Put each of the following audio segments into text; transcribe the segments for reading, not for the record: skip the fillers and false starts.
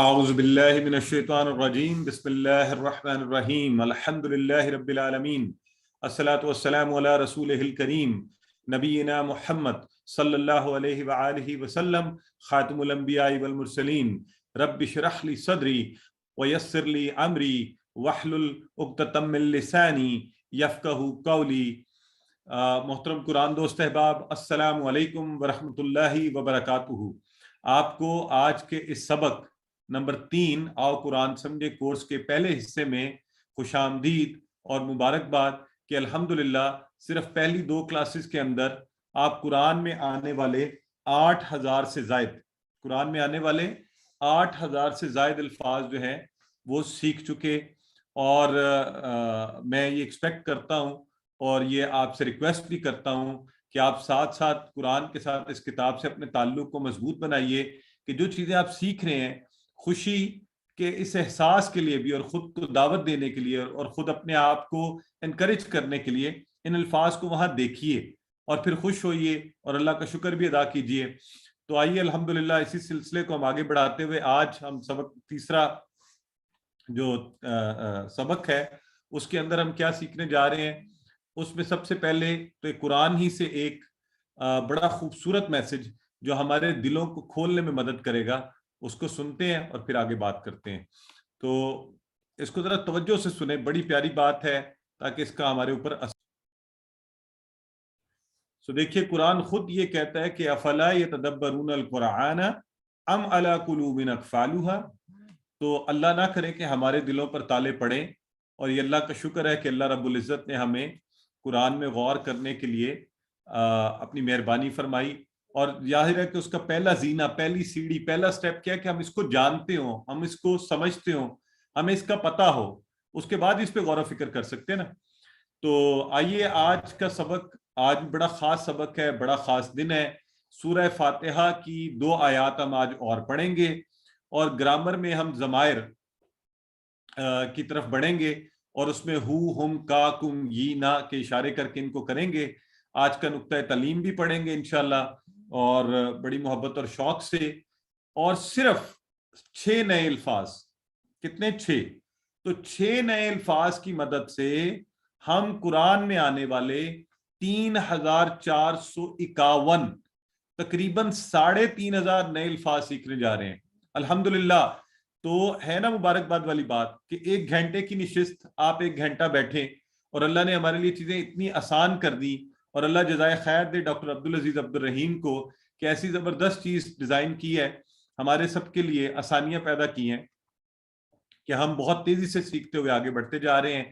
اعوذ باللہ من الشیطان الرجیم بسم اللہ الرحمن الرحیم الحمد للہ رب العالمین الصلاۃ والسلام علی رسولہ الکریم نبینا محمد صلی اللہ علیہ وآلہ وسلم خاتم الانبیاء والمرسلین رب اشرح لی صدری ویسر لی امری واحلل عقدۃ من لسانی یفقہوا قولی۔ محترم قرآن دوست احباب، السلام علیکم ورحمۃ اللہ وبرکاتہ۔ آپ کو آج کے اس سبق نمبر 3 آؤ قرآن سمجھے کورس کے پہلے حصے میں خوش آمدید اور مبارکباد کہ الحمدللہ صرف پہلی 2 کلاسز کے اندر آپ قرآن میں آنے والے 8000 سے زائد الفاظ جو ہیں وہ سیکھ چکے، اور میں یہ ایکسپیکٹ کرتا ہوں اور یہ آپ سے ریکویسٹ بھی کرتا ہوں کہ آپ ساتھ ساتھ قرآن کے ساتھ اس کتاب سے اپنے تعلق کو مضبوط بنائیے کہ جو چیزیں آپ سیکھ رہے ہیں خوشی کے اس احساس کے لیے بھی، اور خود کو دعوت دینے کے لیے، اور خود اپنے آپ کو انکریج کرنے کے لیے ان الفاظ کو وہاں دیکھیے اور پھر خوش ہوئیے اور اللہ کا شکر بھی ادا کیجیے۔ تو آئیے الحمدللہ اسی سلسلے کو ہم آگے بڑھاتے ہوئے آج ہم سبق تیسرا جو سبق ہے اس کے اندر ہم کیا سیکھنے جا رہے ہیں۔ اس میں سب سے پہلے تو ایک قرآن ہی سے ایک بڑا خوبصورت میسج جو ہمارے دلوں کو کھولنے میں مدد کرے گا، اس کو سنتے ہیں اور پھر آگے بات کرتے ہیں۔ تو اس کو ذرا توجہ سے سنیں، بڑی پیاری بات ہے تاکہ اس کا ہمارے اوپر اثر۔ سو دیکھیے قرآن خود یہ کہتا ہے کہ افلا یتدبرون القرآن ام علی قلوب اقفالها۔ تو اللہ نہ کرے کہ ہمارے دلوں پر تالے پڑیں، اور یہ اللہ کا شکر ہے کہ اللہ رب العزت نے ہمیں قرآن میں غور کرنے کے لیے اپنی مہربانی فرمائی، اور ظاہر ہے کہ اس کا پہلا زینہ، پہلی سیڑھی، پہلا سٹیپ کیا ہے کہ ہم اس کو جانتے ہوں، ہم اس کو سمجھتے ہوں، ہمیں اس کا پتہ ہو، اس کے بعد اس پہ غور و فکر کر سکتے ہیں نا۔ تو آئیے آج کا سبق، آج بڑا خاص سبق ہے، بڑا خاص دن ہے۔ سورہ فاتحہ کی 2 آیات ہم آج اور پڑھیں گے، اور گرامر میں ہم ضمائر کی طرف بڑھیں گے، اور اس میں ہو، ہم، کا، کم، یہ، نا کے اشارے کر کے ان کو کریں گے۔ آج کا نقطہ تعلیم بھی پڑھیں گے انشاءاللہ، اور بڑی محبت اور شوق سے، اور صرف 6 نئے الفاظ۔ کتنے؟ 6۔ تو 6 نئے الفاظ کی مدد سے ہم قرآن میں آنے والے 3451 تقریباً 3500 نئے الفاظ سیکھنے جا رہے ہیں الحمدللہ۔ تو ہے نا مبارکباد والی بات کہ 1 گھنٹے کی نشست، آپ 1 گھنٹہ بیٹھیں، اور اللہ نے ہمارے لیے چیزیں اتنی آسان کر دی، اور اللہ جزائے خیر دے ڈاکٹر عبدالعزیز عبدالرحیم کو کہ ایسی زبردست چیز ڈیزائن کی ہے، ہمارے سب کے لیے آسانیاں پیدا کی ہیں کہ ہم بہت تیزی سے سیکھتے ہوئے آگے بڑھتے جا رہے ہیں۔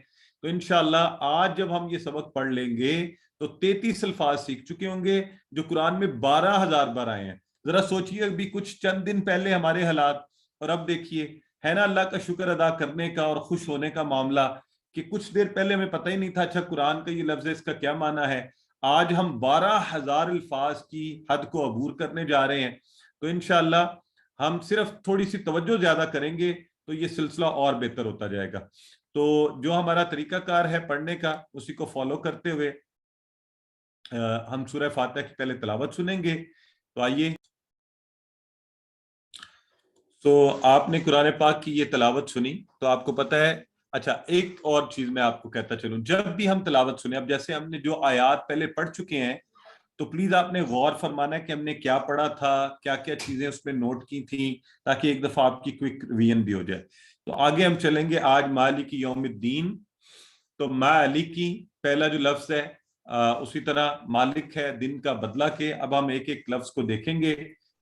تو انشاءاللہ آج جب ہم یہ سبق پڑھ لیں گے تو 33 الفاظ سیکھ چکے ہوں گے جو قرآن میں 12,000 بار آئے ہیں۔ ذرا سوچئے ابھی کچھ چند دن پہلے ہمارے حالات، اور اب دیکھیے، ہے نا اللہ کا شکر ادا کرنے کا اور خوش ہونے کا معاملہ کہ کچھ دیر پہلے ہمیں پتہ ہی نہیں تھا اچھا قرآن کا یہ لفظ ہے، اس کا کیا معنی ہے۔ آج ہم 12,000 الفاظ کی حد کو عبور کرنے جا رہے ہیں۔ تو انشاءاللہ ہم صرف تھوڑی سی توجہ زیادہ کریں گے تو یہ سلسلہ اور بہتر ہوتا جائے گا۔ تو جو ہمارا طریقہ کار ہے پڑھنے کا، اسی کو فالو کرتے ہوئے ہم سورہ فاتحہ کی پہلے تلاوت سنیں گے۔ تو آئیے، تو آپ نے قرآن پاک کی یہ تلاوت سنی تو آپ کو پتہ ہے، اچھا ایک اور چیز میں آپ کو کہتا چلوں، جب بھی ہم تلاوت سنیں، اب جیسے ہم نے جو آیات پہلے پڑھ چکے ہیں تو پلیز آپ نے غور فرمانا ہے کہ ہم نے کیا پڑھا تھا، کیا کیا چیزیں اس میں نوٹ کی تھیں، تاکہ ایک دفعہ آپ کی کوئک ریویژن بھی ہو جائے۔ تو آگے ہم چلیں گے آج مالک یوم الدین۔ تو مالکی پہلا جو لفظ ہے، اسی طرح مالک ہے دن کا بدلہ کے۔ اب ہم ایک ایک لفظ کو دیکھیں گے۔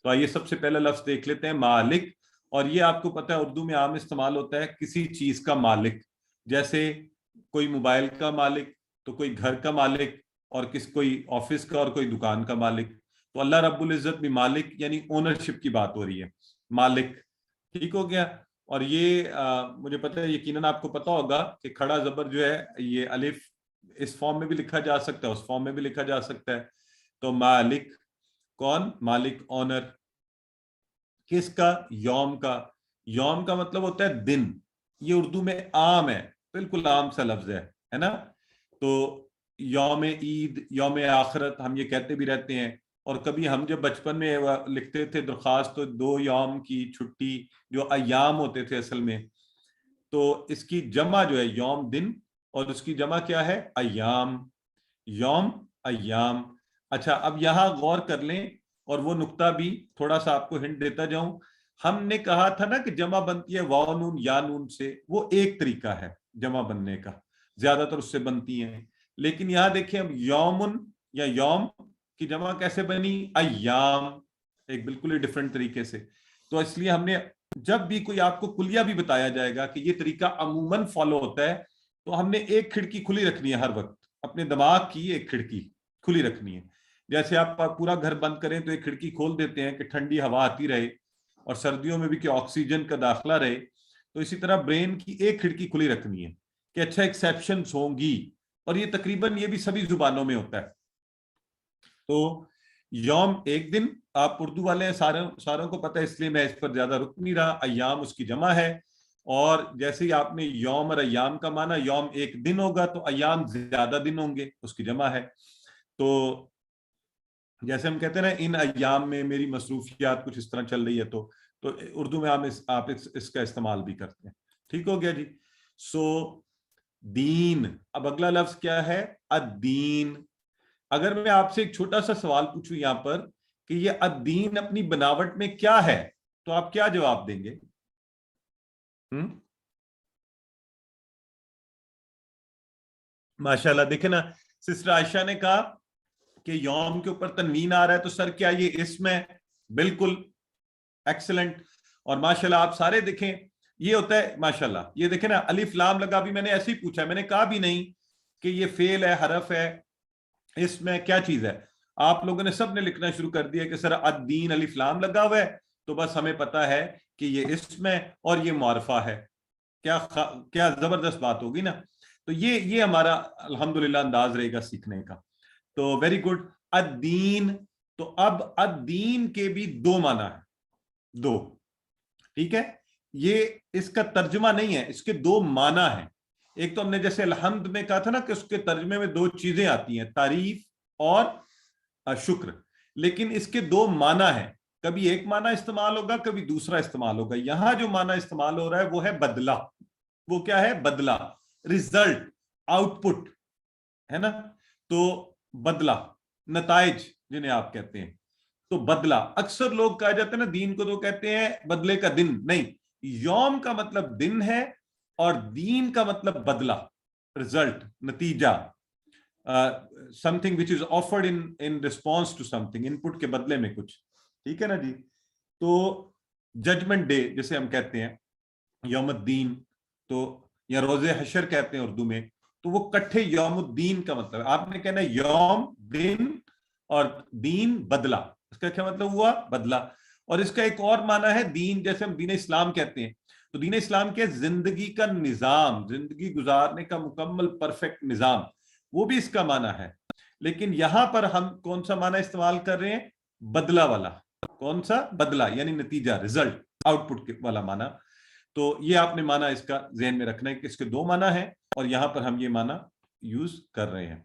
تو آئیے سب سے پہلا لفظ دیکھ لیتے ہیں، مالک۔ اور یہ آپ کو پتہ ہے اردو میں عام استعمال ہوتا ہے کسی چیز کا مالک، جیسے کوئی موبائل کا مالک، تو کوئی گھر کا مالک، اور کوئی آفس کا، اور کوئی دکان کا مالک۔ تو اللہ رب العزت بھی مالک، یعنی اونرشپ کی بات ہو رہی ہے، مالک، ٹھیک ہو گیا۔ اور یہ مجھے پتہ ہے یقیناً آپ کو پتہ ہوگا کہ کھڑا زبر جو ہے یہ الف اس فارم میں بھی لکھا جا سکتا ہے، اس فارم میں بھی لکھا جا سکتا ہے۔ تو مالک کون؟ مالک آنر، کس کا؟ یوم کا۔ یوم کا مطلب ہوتا ہے دن، یہ اردو میں عام ہے، بالکل عام سا لفظ ہے نا۔ تو یوم عید، یوم آخرت ہم یہ کہتے بھی رہتے ہیں، اور کبھی ہم جب بچپن میں لکھتے تھے درخواست تو 2 یوم کی چھٹی جو ایام ہوتے تھے اصل میں، تو اس کی جمع جو ہے یوم دن، اور اس کی جمع کیا ہے ایام، یوم ایام. اچھا اب یہاں غور کر لیں، اور وہ نقطہ بھی تھوڑا سا آپ کو ہنٹ دیتا جاؤں. ہم نے کہا تھا نا کہ جمع بنتی ہے واو نون یا نون سے، وہ ایک طریقہ ہے جمع بننے کا، زیادہ تر اس سے بنتی ہیں. لیکن یہاں دیکھیں اب یومن یا یوم کی جمع کیسے بنی ایام، ایک بالکل ہی ڈفرنٹ طریقے سے. تو اس لیے ہم نے جب بھی کوئی آپ کو کلیہ بھی بتایا جائے گا کہ یہ طریقہ عموماً فالو ہوتا ہے، تو ہم نے ایک کھڑکی کھلی رکھنی ہے ہر وقت، اپنے دماغ کی ایک کھڑکی کھلی رکھنی ہے. جیسے آپ پورا گھر بند کریں تو ایک کھڑکی کھول دیتے ہیں کہ ٹھنڈی ہوا آتی رہے، اور سردیوں میں بھی کہ آکسیجن کا داخلہ رہے. تو اسی طرح برین کی ایک کھڑکی کھلی رکھنی ہے کہ اچھا ایکسیپشنز ہوں گی، اور یہ تقریباً یہ بھی سبھی زبانوں میں ہوتا ہے. تو یوم ایک دن، آپ اردو والے ہیں، ساروں کو پتہ ہے، اس لیے میں اس پر زیادہ رک نہیں رہا. ایام اس کی جمع ہے، اور جیسے ہی آپ نے یوم اور ایام کا مانا، یوم ایک دن ہوگا تو ایام زیادہ دن ہوں گے، اس کی جمع ہے. تو جیسے ہم کہتے ہیں نا ان ایام میں میری مصروفیات کچھ اس طرح چل رہی ہے، تو اردو میں آپ اس کا استعمال بھی کرتے ہیں. ٹھیک ہو گیا جی. سو دین، اب اگلا لفظ کیا ہے الدین. اگر میں آپ سے ایک چھوٹا سا سوال پوچھوں یہاں پر کہ یہ الدین اپنی بناوٹ میں کیا ہے، تو آپ کیا جواب دیں گے؟ ماشاء اللہ. دیکھیں نا، سسٹر عائشہ نے کہا کہ یوم کے اوپر تنوین آ رہا ہے تو سر کیا یہ اسم ہے؟ بالکل ایکسلنٹ. اور ماشاءاللہ آپ سارے دیکھیں یہ ہوتا ہے ماشاءاللہ. یہ دیکھیں نا الف لام لگا، بھی میں نے ایسے ہی پوچھا، میں نے کہا بھی نہیں کہ یہ فعل ہے، حرف ہے، اس میں کیا چیز ہے. آپ لوگوں نے سب نے لکھنا شروع کر دیا کہ سر الدین الف لام لگا ہوا ہے، تو بس ہمیں پتا ہے کہ یہ اسم ہے اور یہ معرفہ ہے. کیا زبردست بات ہوگی نا. تو یہ ہمارا الحمدللہ انداز رہے گا سیکھنے کا. تو ویری گڈ. الدین، تو اب الدین کے بھی 2 معنی ہیں، 2. ٹھیک ہے، یہ اس کا ترجمہ نہیں ہے، اس کے 2 معنی ہیں. ایک تو ہم نے جیسے الحمد میں کہا تھا نا کہ اس کے ترجمے میں 2 چیزیں آتی ہیں، تعریف اور شکر. لیکن اس کے 2 معنی ہیں، کبھی ایک معنی استعمال ہوگا، کبھی دوسرا استعمال ہوگا. یہاں جو معنی استعمال ہو رہا ہے وہ ہے بدلہ. وہ کیا ہے؟ بدلہ، ریزلٹ، آؤٹ پٹ ہے نا. تو بدلہ، نتائج جنہیں آپ کہتے ہیں. تو بدلہ اکثر لوگ کہا جاتا ہے نا دین کو، تو کہتے ہیں بدلے کا دن. نہیں، یوم کا مطلب دن ہے، اور دین کا مطلب بدلہ، ریزلٹ، نتیجہ، something which is offered in response to something, input کے بدلے میں کچھ. ٹھیک ہے نا جی. تو ججمنٹ ڈے جسے ہم کہتے ہیں، یوم الدین، تو یا روز حشر کہتے ہیں اردو میں، تو وہ کٹھے یوم الدین کا مطلب ہے. آپ نے کہنا یوم دن اور دین بدلہ، اس کا کیا مطلب ہوا؟ بدلہ. اور اس کا ایک اور معنی ہے دین، جیسے ہم دین اسلام کہتے ہیں، تو دین اسلام کے زندگی کا نظام، زندگی گزارنے کا مکمل پرفیکٹ نظام، وہ بھی اس کا معنی ہے. لیکن یہاں پر ہم کون سا معنی استعمال کر رہے ہیں؟ بدلہ والا. کون سا؟ بدلہ یعنی نتیجہ، ریزلٹ، آؤٹ پٹ والا معنی. تو یہ آپ نے معنی اس کا ذہن میں رکھنا ہے کہ اس کے 2 معنی ہیں، اور یہاں پر ہم یہ معنی یوز کر رہے ہیں.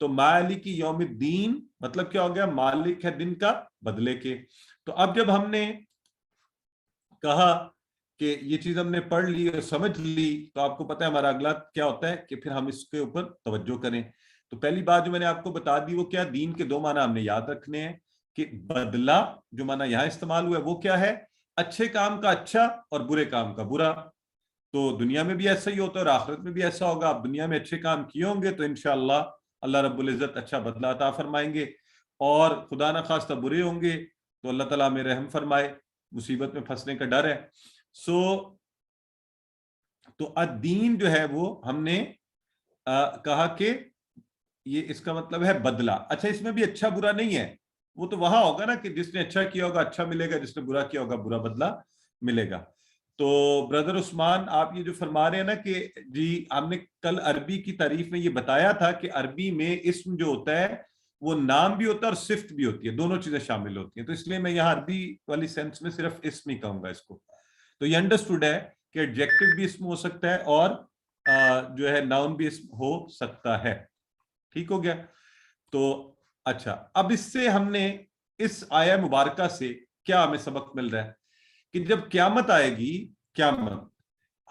تو مالک یوم الدین مطلب کیا ہو گیا؟ مالک ہے دن کا، بدلے کے. تو اب جب ہم نے کہا کہ یہ چیز ہم نے پڑھ لی اور سمجھ لی، تو آپ کو پتہ ہے ہمارا اگلا کیا ہوتا ہے کہ پھر ہم اس کے اوپر توجہ کریں. تو پہلی بات جو میں نے آپ کو بتا دی وہ کیا؟ دین کے 2 معنی ہم نے یاد رکھنے ہیں کہ بدلہ جو معنی یہاں استعمال ہوا ہے وہ کیا ہے؟ اچھے کام کا اچھا اور برے کام کا برا. تو دنیا میں بھی ایسا ہی ہوتا ہے اور آخرت میں بھی ایسا ہوگا. آپ دنیا میں اچھے کام کیے ہوں گے تو انشاءاللہ اللہ رب العزت اچھا بدلہ عطا فرمائیں گے، اور خدا نہ خواستہ برے ہوں گے تو اللہ تعالیٰ ہمیں رحم فرمائے، مصیبت میں پھنسنے کا ڈر ہے. تو الدین جو ہے وہ ہم نے کہا کہ یہ اس کا مطلب ہے بدلہ. اچھا اس میں بھی اچھا برا نہیں ہے، وہ تو وہاں ہوگا نا کہ جس نے اچھا کیا ہوگا اچھا ملے گا، جس نے برا کیا ہوگا برا بدلہ ملے گا. تو برادر عثمان آپ یہ جو فرما رہے ہیں نا کہ جی ہم نے کل عربی کی تعریف میں یہ بتایا تھا کہ عربی میں اسم جو ہوتا ہے وہ نام بھی ہوتا ہے اور صفت بھی ہوتی ہے، دونوں چیزیں شامل ہوتی ہیں. تو اس لیے میں یہاں عربی والی سینس میں صرف اسم ہی کہوں گا اس کو. تو یہ انڈرسٹوڈ ہے کہ ایڈجیکٹو بھی اسم ہو سکتا ہے اور جو ہے ناؤن بھی اسم ہو سکتا ہے. ٹھیک ہو گیا. تو اچھا اب اس سے ہم نے اس آیا مبارکہ سے کیا ہمیں سبق مل رہا ہے کہ جب قیامت آئے گی، قیامت،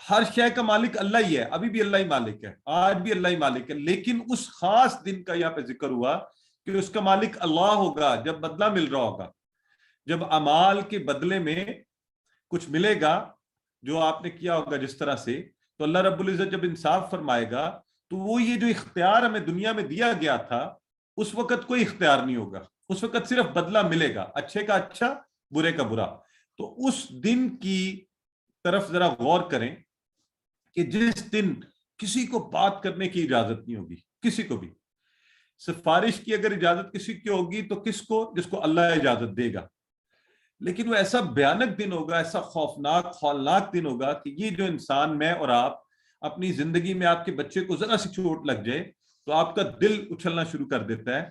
ہر شے کا مالک اللہ ہی ہے، ابھی بھی اللہ ہی مالک ہے، آج بھی اللہ ہی مالک ہے، لیکن اس خاص دن کا یہاں پہ ذکر ہوا کہ اس کا مالک اللہ ہوگا جب بدلہ مل رہا ہوگا، جب اعمال کے بدلے میں کچھ ملے گا جو آپ نے کیا ہوگا جس طرح سے، تو اللہ رب العزت جب انصاف فرمائے گا تو وہ یہ جو اختیار ہمیں دنیا میں دیا گیا تھا اس وقت کوئی اختیار نہیں ہوگا، اس وقت صرف بدلہ ملے گا، اچھے کا اچھا، برے کا برا۔ تو اس دن کی طرف ذرا غور کریں کہ جس دن کسی کو بات کرنے کی اجازت نہیں ہوگی، کسی کو بھی سفارش کی اگر اجازت کسی کی ہوگی تو کس کو؟ جس کو اللہ اجازت دے گا، لیکن وہ ایسا بھیانک دن ہوگا، ایسا خوفناک ہولناک دن ہوگا کہ یہ جو انسان، میں اور آپ، اپنی زندگی میں آپ کے بچے کو ذرا سی چوٹ لگ جائے تو آپ کا دل اچھلنا شروع کر دیتا ہے،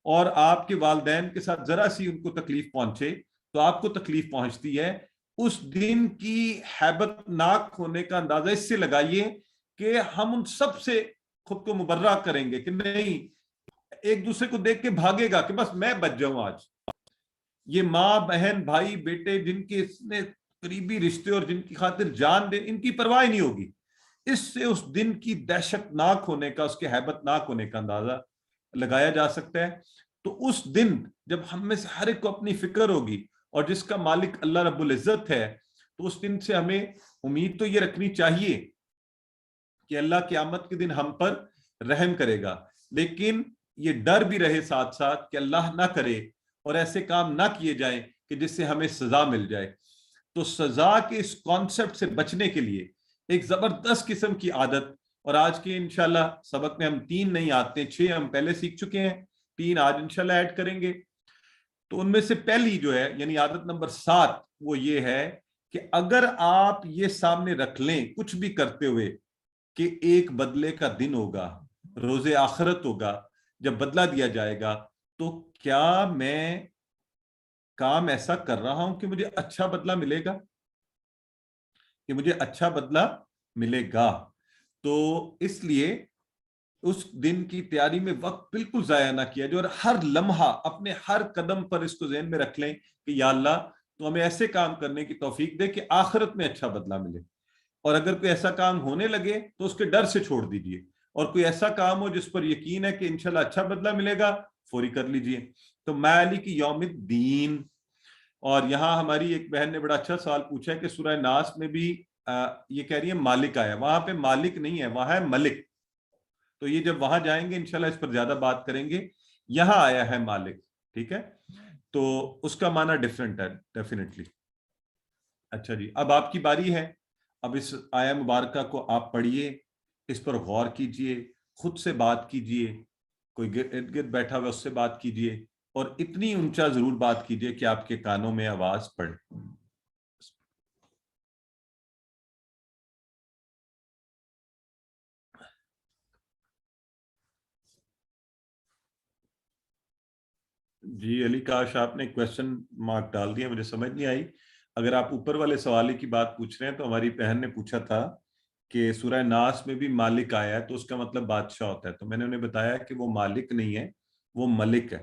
اور آپ کے والدین کے ساتھ ذرا سی ان کو تکلیف پہنچے تو آپ کو تکلیف پہنچتی ہے۔ اس دن کی ہیبت ناک ہونے کا اندازہ اس سے لگائیے کہ ہم ان سب سے خود کو مبرہ کریں گے کہ نہیں، ایک دوسرے کو دیکھ کے بھاگے گا کہ بس میں بچ جاؤں آج۔ یہ ماں بہن بھائی بیٹے جن کے اتنے قریبی رشتے اور جن کی خاطر جان دے، ان کی پرواہ نہیں ہوگی۔ اس سے اس دن کی دہشت ناک ہونے کا، اس کے ہیبت ناک ہونے کا اندازہ لگایا جا سکتا ہے۔ تو اس دن جب ہم میں سے ہر ایک کو اپنی فکر ہوگی اور جس کا مالک اللہ رب العزت ہے، تو اس دن سے ہمیں امید تو یہ رکھنی چاہیے کہ اللہ قیامت کے دن ہم پر رحم کرے گا، لیکن یہ ڈر بھی رہے ساتھ ساتھ کہ اللہ نہ کرے اور ایسے کام نہ کیے جائیں کہ جس سے ہمیں سزا مل جائے۔ تو سزا کے اس کانسیپٹ سے بچنے کے لیے ایک زبردست قسم کی عادت، اور آج کے انشاءاللہ سبق میں ہم 3 نہیں آتے، 6 ہم پہلے سیکھ چکے ہیں، 3 آج انشاءاللہ ایڈ کریں گے۔ تو ان میں سے پہلی جو ہے یعنی عادت نمبر 7 وہ یہ ہے کہ اگر آپ یہ سامنے رکھ لیں کچھ بھی کرتے ہوئے کہ ایک بدلے کا دن ہوگا، روز آخرت ہوگا جب بدلہ دیا جائے گا، تو کیا میں کام ایسا کر رہا ہوں کہ مجھے اچھا بدلہ ملے گا، کہ مجھے اچھا بدلہ ملے گا؟ تو اس لیے اس دن کی تیاری میں وقت بالکل ضائع نہ کیا جائے، اور ہر لمحہ اپنے ہر قدم پر اس کو ذہن میں رکھ لیں کہ یا اللہ تو ہمیں ایسے کام کرنے کی توفیق دے کہ آخرت میں اچھا بدلہ ملے، اور اگر کوئی ایسا کام ہونے لگے تو اس کے ڈر سے چھوڑ دیجئے، اور کوئی ایسا کام ہو جس پر یقین ہے کہ انشاءاللہ اچھا بدلہ ملے گا، فوری کر لیجئے۔ تو مالک یوم الدین، اور یہاں ہماری ایک بہن نے بڑا اچھا سوال پوچھا ہے کہ سورہ ناس میں بھی یہ کہہ رہی ہے مالک آیا، وہاں پہ مالک نہیں ہے، وہاں ہے ملک، تو یہ جب وہاں جائیں گے انشاءاللہ اس پر زیادہ بات کریں گے۔ یہاں آیا ہے مالک، ٹھیک ہے، تو اس کا معنی ڈیفرنٹ ہے ڈیفینیٹلی۔ اچھا جی، اب آپ کی باری ہے، اب اس آیا مبارکہ کو آپ پڑھیے، اس پر غور کیجئے، خود سے بات کیجئے، کوئی ارد گرد بیٹھا ہوا اس سے بات کیجئے، اور اتنی اونچا ضرور بات کیجئے کہ آپ کے کانوں میں آواز پڑے۔ جی علی کاش آپ نے کویسچن مارک ڈال دیا، مجھے سمجھ نہیں آئی۔ اگر آپ اوپر والے سوالے کی بات پوچھ رہے ہیں تو ہماری بہن نے پوچھا تھا کہ سورہ ناس میں بھی مالک آیا ہے تو اس کا مطلب بادشاہ ہوتا ہے، تو میں نے انہیں بتایا کہ وہ مالک نہیں ہے، وہ ملک ہے،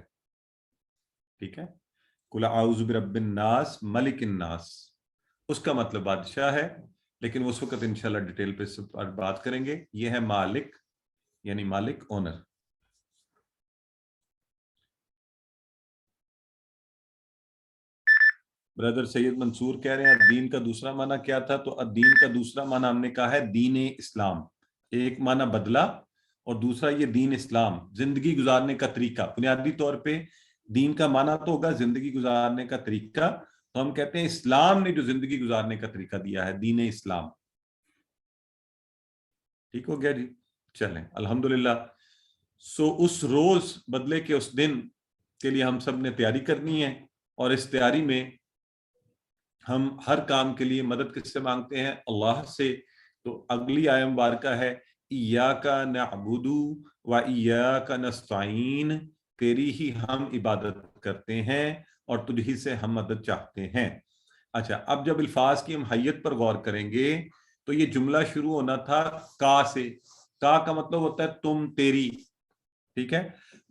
ٹھیک ہے، قل اعوذ برب الناس ملک الناس، اس کا مطلب بادشاہ ہے، لیکن اس وقت انشاءاللہ ڈیٹیل پہ بات کریں گے۔ یہ ہے مالک یعنی مالک، اونر۔ بردر سید منصور کہہ رہے ہیں الدین کا دوسرا معنی کیا تھا؟ تو الدین کا دوسرا معنی ہم نے کہا ہے دین اسلام، ایک معنی بدلہ اور دوسرا یہ دین اسلام، زندگی گزارنے کا طریقہ۔ بنیادی طور پہ دین کا معنی تو ہوگا زندگی گزارنے کا طریقہ، تو ہم کہتے ہیں اسلام نے جو زندگی گزارنے کا طریقہ دیا ہے، دین اسلام۔ ٹھیک ہو گیا جی، چلیں الحمدللہ۔ سو اس روز بدلے کے اس دن کے لیے ہم سب نے تیاری کرنی ہے، اور اس تیاری میں ہم ہر کام کے لیے مدد کس سے مانگتے ہیں؟ اللہ سے۔ تو اگلی آیت مبارکہ ہے ایاک نعبد و ایاک نستعین، تیری ہی ہم عبادت کرتے ہیں اور تجھ ہی سے ہم مدد چاہتے ہیں۔ اچھا، اب جب الفاظ کی ہم حیت پر غور کریں گے تو یہ جملہ شروع ہونا تھا کا سے، کا مطلب ہوتا ہے تم، تیری، ٹھیک ہے،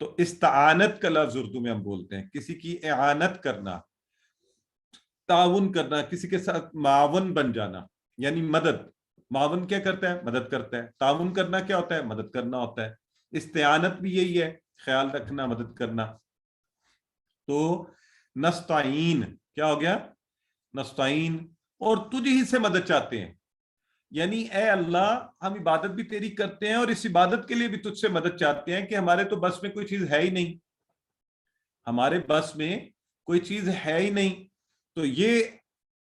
تو استعانت کا لفظ اردو میں ہم بولتے ہیں کسی کی اعانت کرنا، تعاون کرنا، کسی کے ساتھ معاون بن جانا، یعنی مدد. معاون کیا کرتا ہے؟ مدد کرتا ہے. تعاون کرنا کیا ہوتا ہے؟ مدد کرنا ہوتا ہے. استعانت بھی یہی ہے، خیال رکھنا، مدد کرنا. تو نستعین کیا ہو گیا؟ نستعین. اور تجھ ہی سے مدد چاہتے ہیں، یعنی اے اللہ ہم عبادت بھی تیری کرتے ہیں اور اس عبادت کے لیے بھی تجھ سے مدد چاہتے ہیں کہ ہمارے تو بس میں کوئی چیز ہے ہی نہیں، ہمارے بس میں کوئی چیز ہے ہی نہیں. تو یہ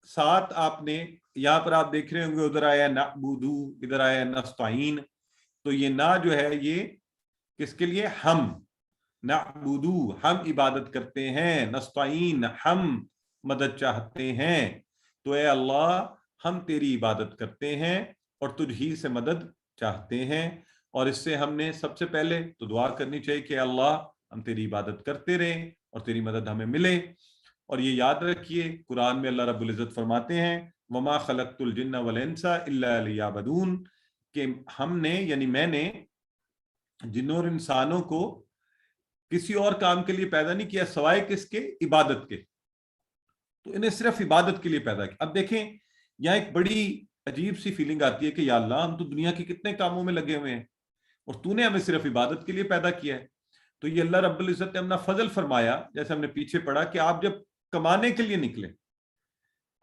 ساتھ آپ نے یہاں پر آپ دیکھ رہے ہوں گے، ادھر آیا نعبدو، ادھر آیا نستعین. تو یہ نا جو ہے یہ کس کے لیے؟ ہم. نعبدو ہم عبادت کرتے ہیں، نستعین ہم مدد چاہتے ہیں. تو اے اللہ ہم تیری عبادت کرتے ہیں اور تجھ ہی سے مدد چاہتے ہیں. اور اس سے ہم نے سب سے پہلے تو دعا کرنی چاہیے کہ اللہ ہم تیری عبادت کرتے رہیں اور تیری مدد ہمیں ملے. اور یہ یاد رکھیے قرآن میں اللہ رب العزت فرماتے ہیں وما خلقت الجن والانس الا لیعبدون، کہ ہم نے یعنی میں نے جنوں اور انسانوں کو کسی اور کام کے لیے پیدا نہیں کیا سوائے کس کے؟ عبادت کے. تو انہیں صرف عبادت کے لیے پیدا کیا. اب دیکھیں یہاں ایک بڑی عجیب سی فیلنگ آتی ہے کہ یا اللہ ہم تو دنیا کے کتنے کاموں میں لگے ہوئے ہیں اور تو نے ہمیں صرف عبادت کے لیے پیدا کیا ہے. تو یہ اللہ رب العزت نے اپنا فضل فرمایا، جیسے ہم نے پیچھے پڑھا کہ آپ جب کمانے کے لیے نکلے،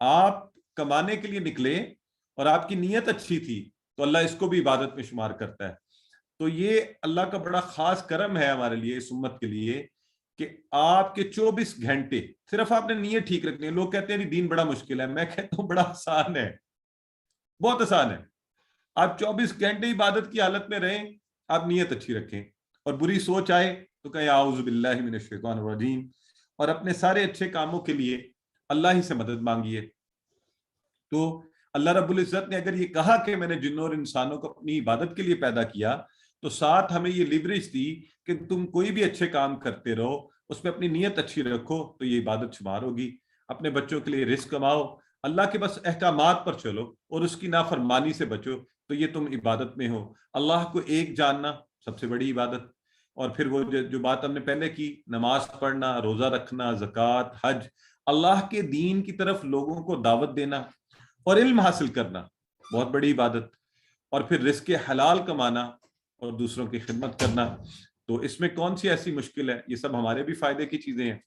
آپ کمانے کے لیے نکلے اور آپ کی نیت اچھی تھی تو اللہ اس کو بھی عبادت میں شمار کرتا ہے. تو یہ اللہ کا بڑا خاص کرم ہے ہمارے لیے، اس امت کے لیے، کہ آپ کے 24 گھنٹے صرف آپ نے نیت ٹھیک رکھنی ہے. لوگ کہتے ہیں دین بڑا مشکل ہے، میں کہتا ہوں بڑا آسان ہے، بہت آسان ہے. آپ 24 گھنٹے عبادت کی حالت میں رہیں، آپ نیت اچھی رکھیں اور بری سوچ آئے تو کہیں اعوذ باللہ من الشیطان الرجیم، اور اپنے سارے اچھے کاموں کے لیے اللہ ہی سے مدد مانگیے. تو اللہ رب العزت نے اگر یہ کہا کہ میں نے جنوں اور انسانوں کو اپنی عبادت کے لیے پیدا کیا، تو ساتھ ہمیں یہ لیوریج دی کہ تم کوئی بھی اچھے کام کرتے رہو، اس میں اپنی نیت اچھی رکھو تو یہ عبادت شمار ہوگی. اپنے بچوں کے لیے رزق کماؤ، اللہ کے بس احکامات پر چلو اور اس کی نافرمانی سے بچو تو یہ تم عبادت میں ہو. اللہ کو ایک جاننا سب سے بڑی عبادت. اور پھر وہ جو بات ہم نے پہلے کی، نماز پڑھنا، روزہ رکھنا، زکوٰۃ، حج، اللہ کے دین کی طرف لوگوں کو دعوت دینا اور علم حاصل کرنا بہت بڑی عبادت. اور پھر رزق حلال کمانا اور دوسروں کی خدمت کرنا. تو اس میں کون سی ایسی مشکل ہے؟ یہ سب ہمارے بھی فائدے کی چیزیں ہیں.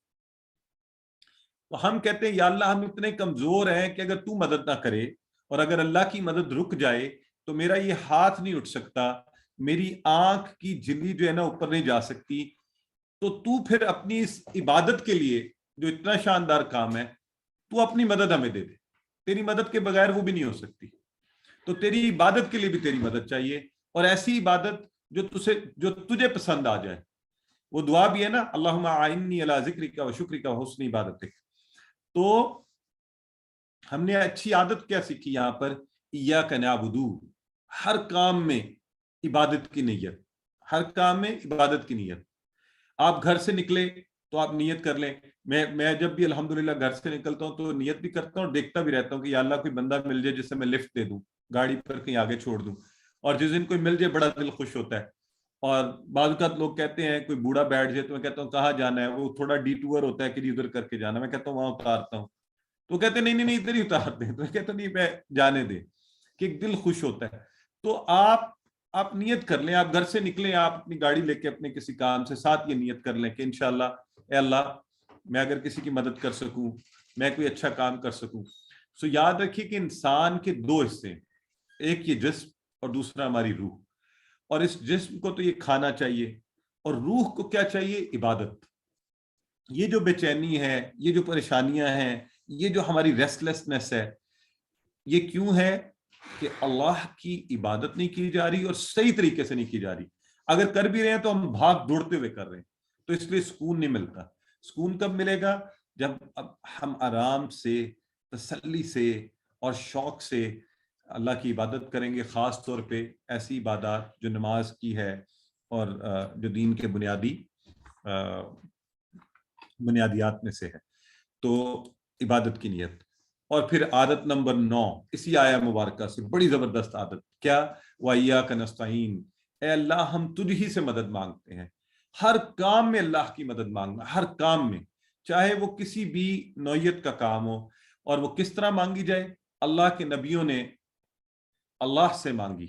تو ہم کہتے ہیں یا اللہ ہم اتنے کمزور ہیں کہ اگر تو مدد نہ کرے اور اگر اللہ کی مدد رک جائے تو میرا یہ ہاتھ نہیں اٹھ سکتا، میری آنکھ کی جھلی جو ہے نا اوپر نہیں جا سکتی. تو پھر اپنی اس عبادت کے لیے جو اتنا شاندار کام ہے، تو اپنی مدد ہمیں دے دے. تیری مدد کے بغیر وہ بھی نہیں ہو سکتی. تو تیری عبادت کے لیے بھی تیری مدد چاہیے، اور ایسی عبادت جو تجھے پسند آ جائے. وہ دعا بھی ہے نا، اللہم اعنی علی ذکرک و شکرک و حسن عبادتک. تو ہم نے اچھی عادت کیا سیکھی یہاں پر؟ ایاک نعبد، ہر کام میں عبادت کی نیت، ہر کام میں عبادت کی نیت. آپ گھر سے نکلے تو آپ نیت کر لیں. میں جب بھی الحمدللہ گھر سے نکلتا ہوں تو نیت بھی کرتا ہوں اور دیکھتا بھی رہتا ہوں کہ یا اللہ کوئی بندہ مل جائے جس سے میں لفٹ دے دوں، گاڑی پر کہیں آگے چھوڑ دوں. اور جس دن کوئی مل جائے بڑا دل خوش ہوتا ہے. اور بعض اوقات لوگ کہتے ہیں کوئی بوڑھا بیٹھ جائے تو میں کہتا ہوں کہاں جانا ہے، وہ تھوڑا ڈی ٹور ہوتا ہے کہ ادھر کر کے جانا، میں کہتا ہوں وہاں اتارتا ہوں. تو کہتے ہیں نہیں ادھر ہی اتارتے ہیں. تو میں کہتا ہوں نہیں، میں جانے دے، کہ ایک دل خوش ہوتا ہے. تو آپ نیت کر لیں، آپ گھر سے نکلیں، آپ اپنی گاڑی لے کے اپنے کسی کام سے ساتھ یہ نیت کر لیں کہ انشاءاللہ اے اللہ میں اگر کسی کی مدد کر سکوں، میں کوئی اچھا کام کر سکوں. سو یاد رکھیے کہ انسان کے 2 حصے ہیں، ایک یہ جسم اور دوسرا ہماری روح. اور اس جسم کو تو یہ کھانا چاہیے اور روح کو کیا چاہیے؟ عبادت. یہ جو بے چینی ہے، یہ جو پریشانیاں ہیں، یہ جو ہماری ریسٹلیسنس ہے، یہ کیوں ہے؟ کہ اللہ کی عبادت نہیں کی جا رہی اور صحیح طریقے سے نہیں کی جا رہی. اگر کر بھی رہے ہیں تو ہم بھاگ دوڑتے ہوئے کر رہے ہیں، تو اس لیے سکون نہیں ملتا. سکون کب ملے گا؟ جب ہم آرام سے، تسلی سے اور شوق سے اللہ کی عبادت کریں گے. خاص طور پہ ایسی عبادات جو نماز کی ہے اور جو دین کے بنیادیات میں سے ہے. تو عبادت کی نیت. اور پھر عادت نمبر 9 اسی آیہ مبارکہ سے، بڑی زبردست عادت، کیا؟ وَإِيَّاكَ نَسْتَعِينُ، اے اللہ ہم تجھ ہی سے مدد مانگتے ہیں. ہر کام میں اللہ کی مدد مانگنا، ہر کام میں، چاہے وہ کسی بھی نوعیت کا کام ہو. اور وہ کس طرح مانگی جائے؟ اللہ کے نبیوں نے اللہ سے مانگی،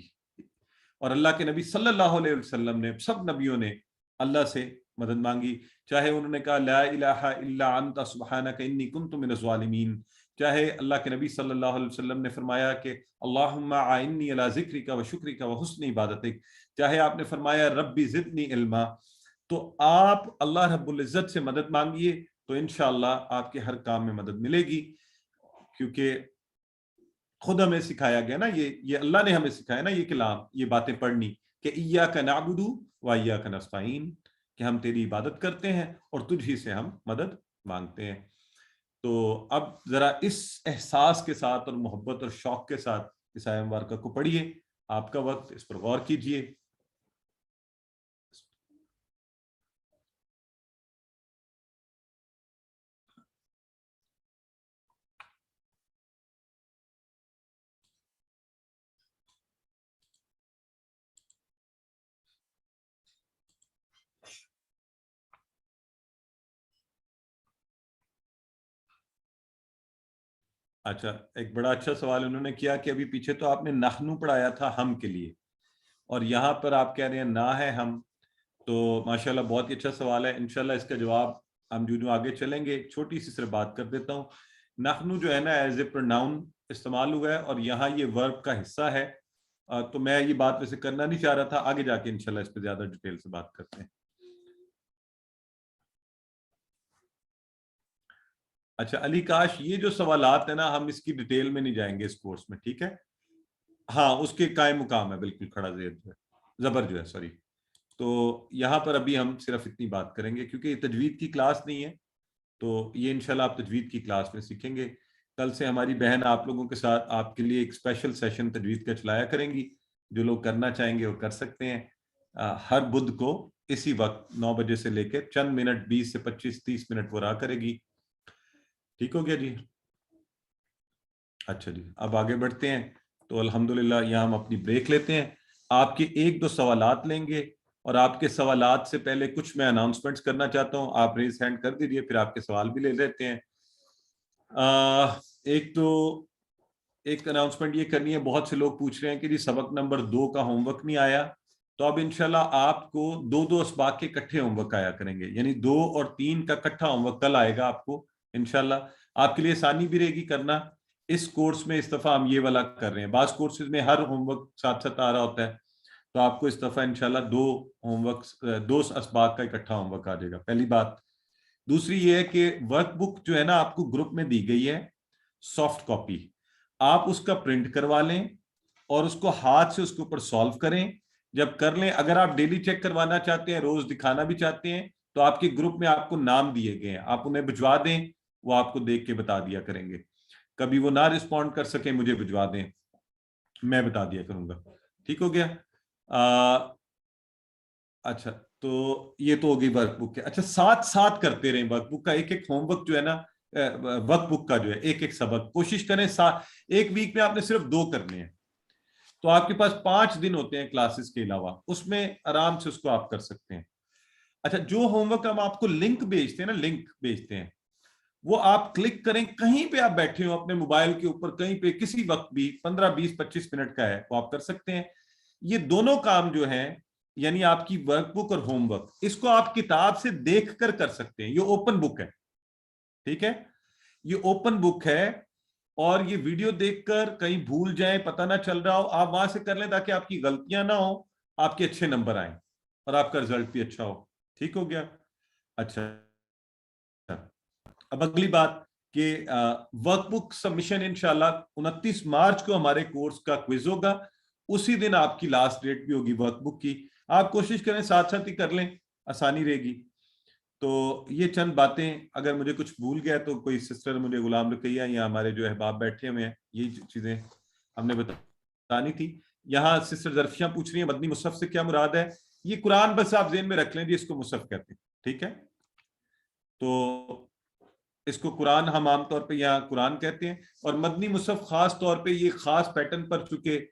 اور اللہ کے نبی صلی اللہ علیہ وسلم نے، سب نبیوں نے اللہ سے مدد مانگی. چاہے انہوں نے کہا لا الہ الا انت سبحانک انی کنت من الظالمین، چاہے اللہ کے نبی صلی اللہ علیہ وسلم نے فرمایا کہ اللہم اعنی علی ذکرک و شکرک و حسن عبادتک، چاہے آپ نے فرمایا ربی زدنی علما. تو آپ اللہ رب العزت سے مدد مانگیے تو انشاءاللہ آپ کے ہر کام میں مدد ملے گی، کیونکہ خود ہمیں سکھایا گیا نا، یہ اللہ نے ہمیں سکھایا نا یہ کلام، یہ باتیں پڑھنی کہ ایاک نعبد و ایاک نستعین، کہ ہم تیری عبادت کرتے ہیں اور تجھ ہی سے ہم مدد مانگتے ہیں. تو اب ذرا اس احساس کے ساتھ اور محبت اور شوق کے ساتھ اس آیہ مبارکہ کو پڑھیے. آپ کا وقت، اس پر غور کیجیے. اچھا، ایک بڑا اچھا سوال انہوں نے کیا کہ ابھی پیچھے تو آپ نے نحنو پڑھایا تھا ہم کے لیے، اور یہاں پر آپ کہہ رہے ہیں نہ ہے ہم. تو ماشاءاللہ بہت ہی اچھا سوال ہے. انشاءاللہ اس کا جواب ہم جو آگے چلیں گے. ایک چھوٹی سی صرف بات کر دیتا ہوں. نحنو جو ہے نا ایز اے پروناؤن استعمال ہوا ہے، اور یہاں یہ ورب کا حصہ ہے. تو میں یہ بات ویسے کرنا نہیں چاہ رہا تھا، آگے جا کے انشاءاللہ اس پہ زیادہ ڈیٹیل سے بات کرتے ہیں. اچھا علی کاش، یہ جو سوالات ہیں نا ہم اس کی ڈیٹیل میں نہیں جائیں گے اس کورس میں، ٹھیک ہے؟ ہاں اس کے قائم مقام ہے بالکل، کھڑا زیر جو ہے، زبر جو ہے، سوری. تو یہاں پر ابھی ہم صرف اتنی بات کریں گے کیونکہ یہ تجوید کی کلاس نہیں ہے. تو یہ انشاءاللہ آپ تجوید کی کلاس میں سیکھیں گے. کل سے ہماری بہن آپ لوگوں کے ساتھ آپ کے لیے ایک اسپیشل سیشن تجوید کا چلایا کریں گی. جو لوگ کرنا چاہیں گے وہ کر سکتے ہیں. ہر بدھ کو اسی وقت 9 بجے سے لے کے چند منٹ، 20 سے 25 30 منٹ وہ رہا کرے گی. ٹھیک ہو گیا جی؟ اچھا جی، اب آگے بڑھتے ہیں. تو الحمدللہ یہاں ہم اپنی بریک لیتے ہیں. آپ کے ایک دو سوالات لیں گے، اور آپ کے سوالات سے پہلے کچھ میں اناؤنسمنٹس کرنا چاہتا ہوں. آپ ریز ہینڈ کر دیجیے، پھر آپ کے سوال بھی لے لیتے ہیں. ایک تو ایک اناؤنسمنٹ یہ کرنی ہے، بہت سے لوگ پوچھ رہے ہیں کہ جی سبق نمبر 2 کا ہوم ورک نہیں آیا. تو اب انشاءاللہ آپ کو دو اسباق کے اکٹھے ہوم ورک آیا کریں گے، یعنی 2 اور 3 کا اکٹھا ہوم ورک کل آئے گا آپ کو انشاءاللہ. آپ کے لیے آسانی بھی رہے گی کرنا. اس کورس میں اس دفعہ ہم یہ والا کر رہے ہیں. بعض کورسز میں ہر ہوم ورک ساتھ ساتھ آ رہا ہوتا ہے، تو آپ کو اس دفعہ انشاءاللہ 2 ہوم ورک، 2 اسباق کا اکٹھا ہوم ورک آ جائے گا. پہلی بات. دوسری یہ ہے کہ ورک بک جو ہے نا آپ کو گروپ میں دی گئی ہے سافٹ کاپی، آپ اس کا پرنٹ کروا لیں اور اس کو ہاتھ سے اس کے اوپر سالو کریں. جب کر لیں، اگر آپ ڈیلی چیک کروانا چاہتے ہیں، روز دکھانا بھی چاہتے ہیں، تو آپ کے گروپ میں آپ کو نام دیے گئے ہیں، آپ انہیں بھجوا دیں، وہ آپ کو دیکھ کے بتا دیا کریں گے. کبھی وہ نہ رسپونڈ کر سکیں مجھے بھجوا دیں، میں بتا دیا کروں گا. ٹھیک ہو گیا؟ اچھا، تو یہ تو ہوگی ورک بک کے. اچھا، ساتھ ساتھ کرتے رہیں ورک بک کا. ایک ایک ہوم ورک جو ہے نا ورک بک کا جو ہے ایک ایک سبق کوشش کریں ایک ویک میں آپ نے صرف 2 کرنے ہیں. تو آپ کے پاس 5 دن ہوتے ہیں کلاسز کے علاوہ، اس میں آرام سے اس کو آپ کر سکتے ہیں. اچھا، جو ہوم ورک ہم آپ کو لنک بھیجتے ہیں نا، لنک بھیجتے ہیں، وہ آپ کلک کریں، کہیں پہ آپ بیٹھے ہو اپنے موبائل کے اوپر، کہیں پہ کسی وقت بھی، 15 20 25 منٹ کا ہے، وہ آپ کر سکتے ہیں. یہ دونوں کام جو ہیں، یعنی آپ کی ورک بک اور ہوم ورک، اس کو آپ کتاب سے دیکھ کر سکتے ہیں. یہ اوپن بک ہے، ٹھیک ہے؟ یہ اوپن بک ہے، اور یہ ویڈیو دیکھ کر کہیں بھول جائیں، پتہ نہ چل رہا ہو، آپ وہاں سے کر لیں تاکہ آپ کی غلطیاں نہ ہوں، آپ کے اچھے نمبر آئیں اور آپ کا رزلٹ بھی اچھا ہو. ٹھیک ہو گیا؟ اچھا، اب اگلی بات کہ ورک بک سبمیشن انشاءاللہ 29 مارچ کو ہمارے کورس کا کوئز ہوگا. اسی دن آپ کی لاسٹ ڈیٹ بھی ہوگی ورک بک کی. آپ کوشش کریں ساتھ ساتھ ہی کر لیں، آسانی رہے گی. تو یہ چند باتیں، اگر مجھے کچھ بھول گیا تو کوئی سسٹر مجھے غلام رقیہ یا ہمارے جو احباب بیٹھے ہوئے ہیں، یہ چیزیں ہم نے بتانی تھی. یہاں سسٹر ظرفیاں پوچھ رہی ہیں مدنی مصحف سے کیا مراد ہے. یہ قرآن بس آپ ذہن میں رکھ لیں جی، اس کو مصحف کہتے ہیں، ٹھیک ہے؟ تو اس کو قرآن ہم عام طور پہ یہاں قرآن کہتے ہیں، اور مدنی مصحف خاص طور پہ یہ خاص پیٹرن پر چونکہ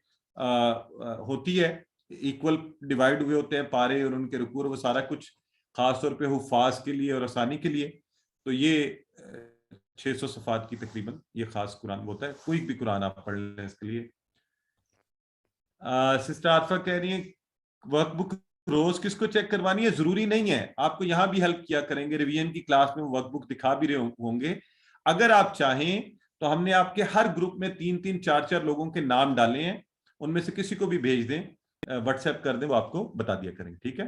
ہوتی ہے، ایکول ڈیوائیڈ ہوئے ہوتے ہیں پارے اور ان کے رکوع، وہ سارا کچھ خاص طور پہ حفاظ کے لیے اور آسانی کے لیے. تو یہ 600 صفحات کی تقریباً یہ خاص قرآن ہوتا ہے. کوئی بھی قرآن آپ پڑھ لیں اس کے لیے. سسٹر عاطفہ کہہ رہی ہیں ورک بک روز کس کو چیک کروانی ہے؟ ضروری نہیں ہے. آپ کو یہاں بھی ہیلپ کیا کریں گے. ریویژن کی کلاس میں ورک بک دکھا بھی رہے ہوں گے. اگر آپ چاہیں تو ہم نے آپ کے ہر گروپ میں 3-3 4-4 لوگوں کے نام ڈالے ہیں. ان میں سے کسی کو بھی بھیج دیں, واٹس ایپ کر دیں, وہ آپ کو بتا دیا کریں گے. ٹھیک ہے,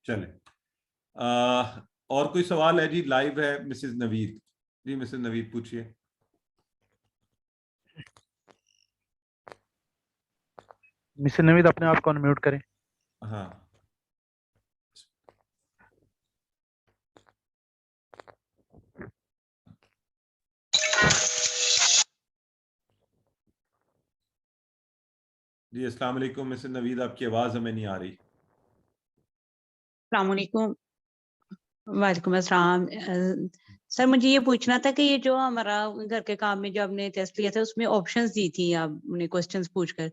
چلیں. اور کوئی سوال ہے جی؟ لائیو ہے مسز نوید. جی مسز نوید پوچھئے. مسز نوید اپنے آپ کو انمیوٹ کریں. ہاں جی السلام علیکم مسز نوید, آپ کی آواز ہمیں نہیں آ رہی. السلام علیکم. وعلیکم السلام. سر مجھے یہ پوچھنا تھا کہ یہ جو ہمارا گھر کے کام میں جو آپ نے ٹیسٹ لیا تھا اس میں آپشنز دی تھی آپ نے کوسچنز پوچھ کر,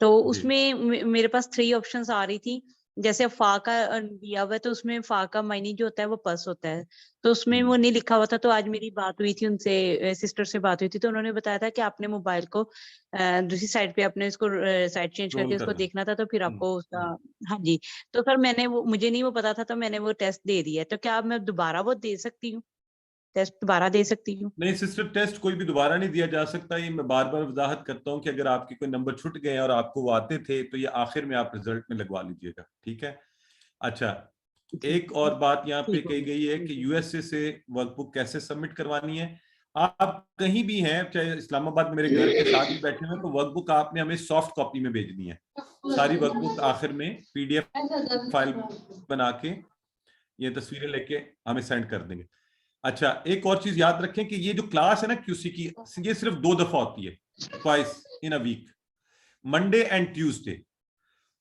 تو اس میں میرے پاس 3 آپشنز آ رہی تھی. جیسے فا کا دیا ہوا ہے تو اس میں فا کا معنی جو ہوتا ہے وہ پس ہوتا ہے, تو اس میں وہ نہیں لکھا ہوا تھا. تو آج میری بات ہوئی تھی ان سے, سسٹر سے بات ہوئی تھی, تو انہوں نے بتایا تھا کہ آپ نے موبائل کو دوسری سائڈ پہ اپنے اس کو سائڈ چینج کر کے اس کو دیکھنا تھا, تو پھر آپ کو اس کا. ہاں جی, تو سر میں نے وہ, مجھے نہیں وہ پتا تھا, تو میں نے وہ ٹیسٹ دے دیا ہے. تو کیا میں دوبارہ وہ دے سکتی ہوں, ٹیسٹ دوبارہ دے سکتی ہوں؟ نہیں سسٹر, ٹیسٹ کوئی بھی دوبارہ نہیں دیا جا سکتا. یہ میں بار بار وضاحت کرتا ہوں کہ اگر آپ کے کوئی نمبر چھٹ گئے اور آپ کو وہ آتے تھے تو یہ آخر میں آپ رزلٹ میں لگوا لیجئے گا. ٹھیک ہے. اچھا, ایک اور بات یہاں پہ کہی گئی ہے کہ یو ایس اے سے ورک بک کیسے سبمٹ کروانی ہے. آپ کہیں بھی ہیں, چاہے اسلام آباد میرے گھر کے ساتھ بھی بیٹھے ہیں, تو ورک بک آپ نے ہمیں سافٹ کاپی میں بھیجنی ہے. ساری ورک بک آخر میں پی ڈی ایف فائل بنا کے یہ تصویریں لے کے ہمیں سینڈ کر دیں گے. اچھا, ایک اور چیز یاد رکھیں کہ یہ جو کلاس ہے نا کیو سی کی, یہ صرف 2 دفعہ ہوتی ہے, twice in a week, Monday and Tuesday.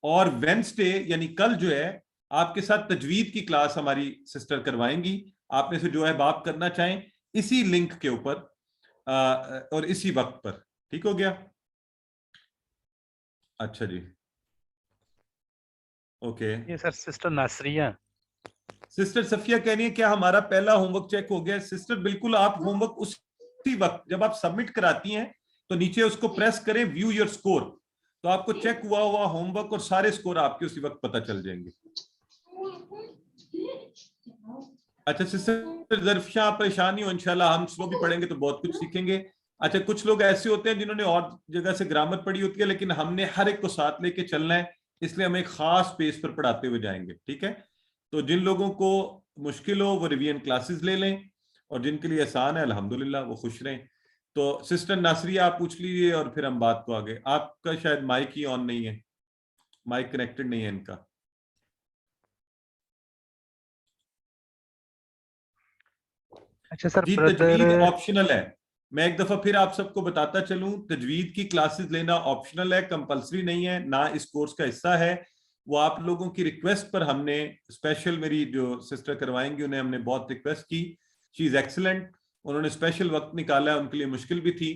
اور وینسڈے یعنی کل جو ہے آپ کے ساتھ تجوید کی کلاس ہماری سسٹر کروائیں گی. آپ میں سے جو ہے آپ کرنا چاہیں اسی لنک کے اوپر اور اسی وقت پر. ٹھیک ہو گیا؟ اچھا جی, اوکے. یہ سر سسٹر ناصریہ. سسٹر صفیہ کہہ رہی ہے کیا ہمارا پہلا ہوم ورک چیک ہو گیا؟ سسٹر بالکل, آپ ہوم ورک اسی وقت جب آپ سبمٹ کراتی ہیں تو نیچے اس کو پریس کریں ویو یور سکور, تو آپ کو چیک ہوا ہوا ہوم ورک اور سارے سکور آپ کے اسی وقت پتہ چل جائیں گے. اچھا سسٹر ظرفشاہ, آپ پریشان نہیں ہو, انشاءاللہ ہم سلو بھی پڑھیں گے تو بہت کچھ سیکھیں گے. اچھا, کچھ لوگ ایسے ہوتے ہیں جنہوں نے اور جگہ سے گرامر پڑھی ہوتی ہے, لیکن ہم نے ہر ایک کو ساتھ لے کے چلنا ہے, اس لیے ہم ایک خاص پیس پر پڑھاتے ہوئے جائیں گے. ٹھیک ہے, تو جن لوگوں کو مشکل ہو وہ ریویژن کلاسز لے لیں, اور جن کے لیے آسان ہے الحمدللہ وہ خوش رہیں. تو سسٹر ناصریہ آپ پوچھ لیجیے اور پھر ہم بات کو آگے. آپ کا شاید مائک ہی آن نہیں ہے, مائک کنیکٹڈ نہیں ہے ان کا. اچھا سر, جی تجوید آپشنل ہے. میں ایک دفعہ پھر آپ سب کو بتاتا چلوں, تجوید کی کلاسز لینا آپشنل ہے, کمپلسری نہیں ہے, نہ اس کورس کا حصہ ہے. وہ آپ لوگوں کی ریکویسٹ پر ہم نے اسپیشل, میری جو سسٹر کروائیں گی انہیں ہم نے بہت ریکویسٹ کی. شی از ایکسلنٹ, انہوں نے اسپیشل وقت نکالا ہے, ان کے لیے مشکل بھی تھی,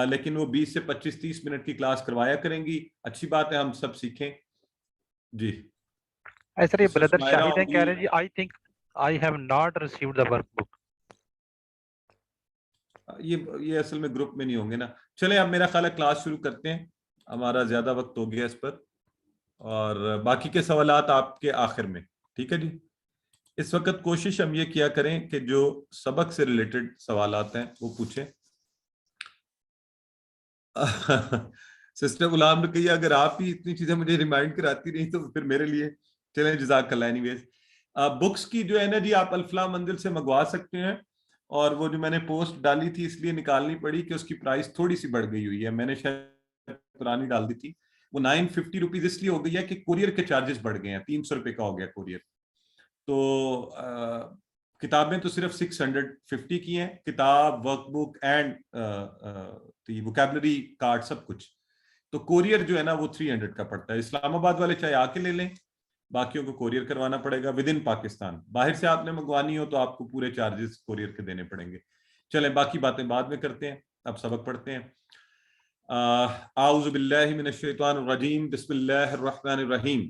لیکن وہ 20 سے 25-30 منٹ کی کلاس کروایا کریں گی. اچھی بات ہے, ہم سب سیکھیں. جی سر, یہ بردر شاہد ہیں کہہ رہے ہیں جی, I think I have not received the workbook. یہ اصل میں گروپ میں نہیں ہوں گے نا. چلیں اب میرا خیال ہے کلاس شروع کرتے ہیں, ہمارا زیادہ وقت ہو گیا اس پر, اور باقی کے سوالات آپ کے آخر میں. ٹھیک ہے جی, اس وقت کوشش ہم یہ کیا کریں کہ جو سبق سے ریلیٹڈ سوالات ہیں وہ پوچھیں. سسٹر غلام رقیہ, اگر آپ ہی اتنی چیزیں مجھے ریمائنڈ کراتی رہی تو پھر میرے لیے. چلیں جزاک اللہ. اینی ویز بکس کی جو ہے نا جی, آپ الفلاح منزل سے منگوا سکتے ہیں, اور وہ جو میں نے پوسٹ ڈالی تھی اس لیے نکالنی پڑی کہ اس کی پرائس تھوڑی سی بڑھ گئی ہوئی ہے. میں نے شاید پرانی ڈال دی تھی, وہ 950 روپیز اس لیے ہو گئی ہے کہ کوریئر کے چارجز بڑھ گئے ہیں, 300 روپے کا ہو گیا کوریئر. تو کتابیں تو صرف 650 کی ہیں, کتاب, workbook and vocabulary card سب کچھ. تو کوریئر جو ہے نا وہ 300 کا پڑتا ہے. اسلام آباد والے چاہے آ کے لے لیں, باقیوں کو کوریئر کروانا پڑے گا ود ان پاکستان. باہر سے آپ نے منگوانی ہو تو آپ کو پورے چارجز کوریئر کے دینے پڑیں گے. چلیں باقی باتیں بعد میں کرتے ہیں, اب سبق پڑھتے ہیں. اعوذ باللہ من الشیطان الرجیم, بسم اللہ الرحمن الرحیم.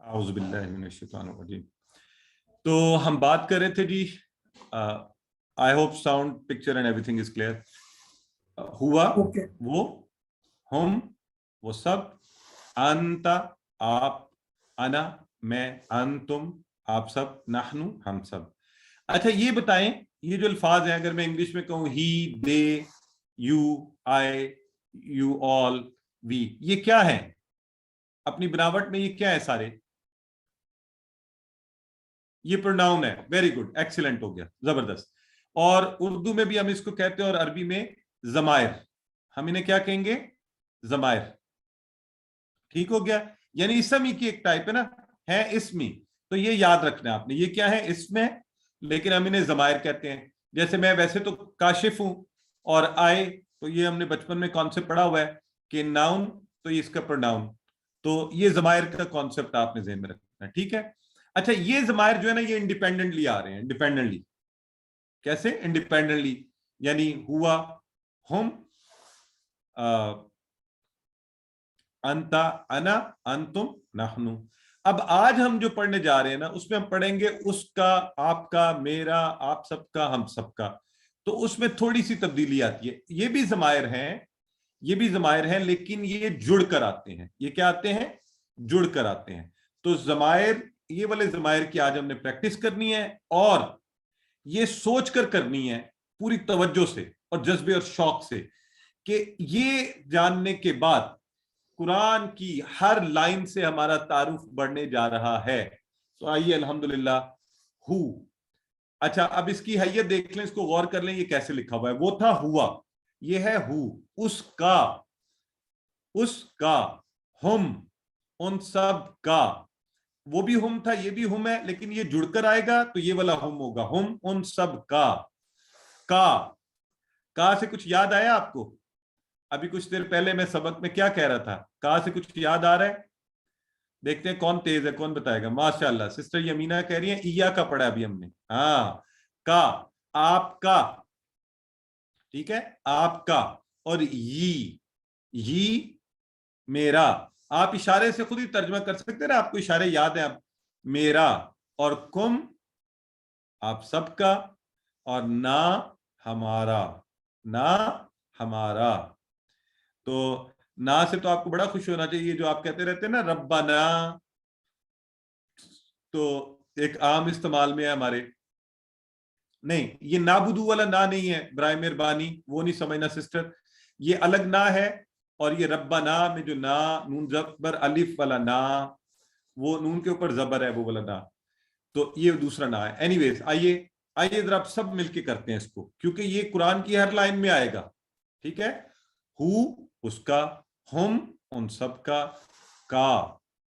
اعوذ باللہ من الشیطان الرجیم. تو ہم بات کر رہے تھے جی, I hope sound picture and everything is clear. ہوا وہ, ہم وہ سب, انتا آپ, انا میں, انتم آپ سب, نحنو ہم سب. اچھا یہ بتائیں, یہ جو الفاظ ہیں اگر میں انگلش میں کہوں ہی, دے, یو, آئی, یو آل, وی, یہ کیا ہیں اپنی بناوٹ میں؟ یہ کیا ہے سارے؟ یہ پروناؤن ہے. ویری گڈ, ایکسیلنٹ, ہو گیا, زبردست. اور اردو میں بھی ہم اس کو کہتے ہیں, اور عربی میں ضمائر. ہم انہیں کیا کہیں گے؟ ضمائر. ٹھیک ہو گیا. یعنی اسم ہی کی ایک ٹائپ ہے نا, ہے اسمی. تو یہ یاد رکھنا آپ نے, یہ کیا ہے؟ اسم ہے, لیکن ہم انہیں ضمائر کہتے ہیں. جیسے میں ویسے تو کاشف ہوں, اور آئے تو یہ ہم نے بچپن میں کانسیپٹ پڑھا ہوا ہے کہ ناؤن تو یہ اس کا پروناؤن. تو یہ ضمائر کا کانسیپٹ آپ نے ذہن میں رکھنا ہے. ٹھیک ہے. اچھا یہ ضمائر جو ہے نا, یہ انڈیپینڈنٹلی آ رہے ہیں. انڈیپینڈنٹلی کیسے؟ انڈیپینڈنٹلی یعنی ہوا, ہم, انتا, انا, انتم, نحنو. اب آج ہم جو پڑھنے جا رہے ہیں نا, اس میں ہم پڑھیں گے اس کا, آپ کا, میرا, آپ سب کا, ہم سب کا. تو اس میں تھوڑی سی تبدیلی آتی ہے. یہ بھی ضمائر ہیں, یہ بھی ضمائر ہیں, لیکن یہ جڑ کر آتے ہیں. یہ کیا آتے ہیں؟ جڑ کر آتے ہیں. تو ضمائر, یہ والے ضمائر کی آج ہم نے پریکٹس کرنی ہے, اور یہ سوچ کر کرنی ہے پوری توجہ سے اور جذبے اور شوق سے, کہ یہ جاننے کے بعد قرآن کی ہر لائن سے ہمارا تعارف بڑھنے جا رہا ہے. تو آئیے الحمدللہ, ہو. اچھا اب اس کی حیت دیکھ لیں, اس کو غور کر لیں, یہ کیسے لکھا ہوا ہے. وہ تھا ہوا, یہ ہے ہو. اس کا, اس کا, ہم, ان سب کا. وہ بھی ہم تھا, یہ بھی ہم ہے, لیکن یہ جڑ کر آئے گا تو یہ والا ہم ہوگا. ہم ان سب کا. کا سے کچھ یاد آیا آپ کو؟ ابھی کچھ دیر پہلے میں سبق میں کیا کہہ رہا تھا؟ کا سے کچھ یاد آ رہا ہے؟ دیکھتے ہیں کون تیز ہے, کون بتائے گا. ماشاءاللہ سسٹر یمینہ کہہ رہی ہیں ایا کا پڑھا ابھی ہم نے. ہاں, کا, آپ کا. ٹھیک ہے, آپ کا. اور یہ میرا. آپ اشارے سے خود ہی ترجمہ کر سکتے ہیں نا, آپ کو اشارے یاد ہیں. آپ میرا, اور کم آپ سب کا, اور نہ ہمارا, نہ ہمارا. تو نہ سے تو آپ کو بڑا خوش ہونا چاہیے, جو آپ کہتے رہتے ہیں نا ربنا, تو ایک عام استعمال میں ہے ہمارے. نہیں, یہ نابودو والا نہ نہیں ہے, برائے مہربانی وہ نہیں سمجھنا سسٹر. یہ الگ نہ ہے, اور یہ ربنا میں جو نا, نون زبر الف والا نا, وہ نون کے اوپر زبر ہے, وہ والا نا. تو یہ دوسرا نا ہے. اینی ویز آئیے ذرا آپ سب مل کے کرتے ہیں اس کو, کیونکہ یہ قرآن کی ہر لائن میں آئے گا. ٹھیک ہے. ہو اس کا, ہم ان سب کا,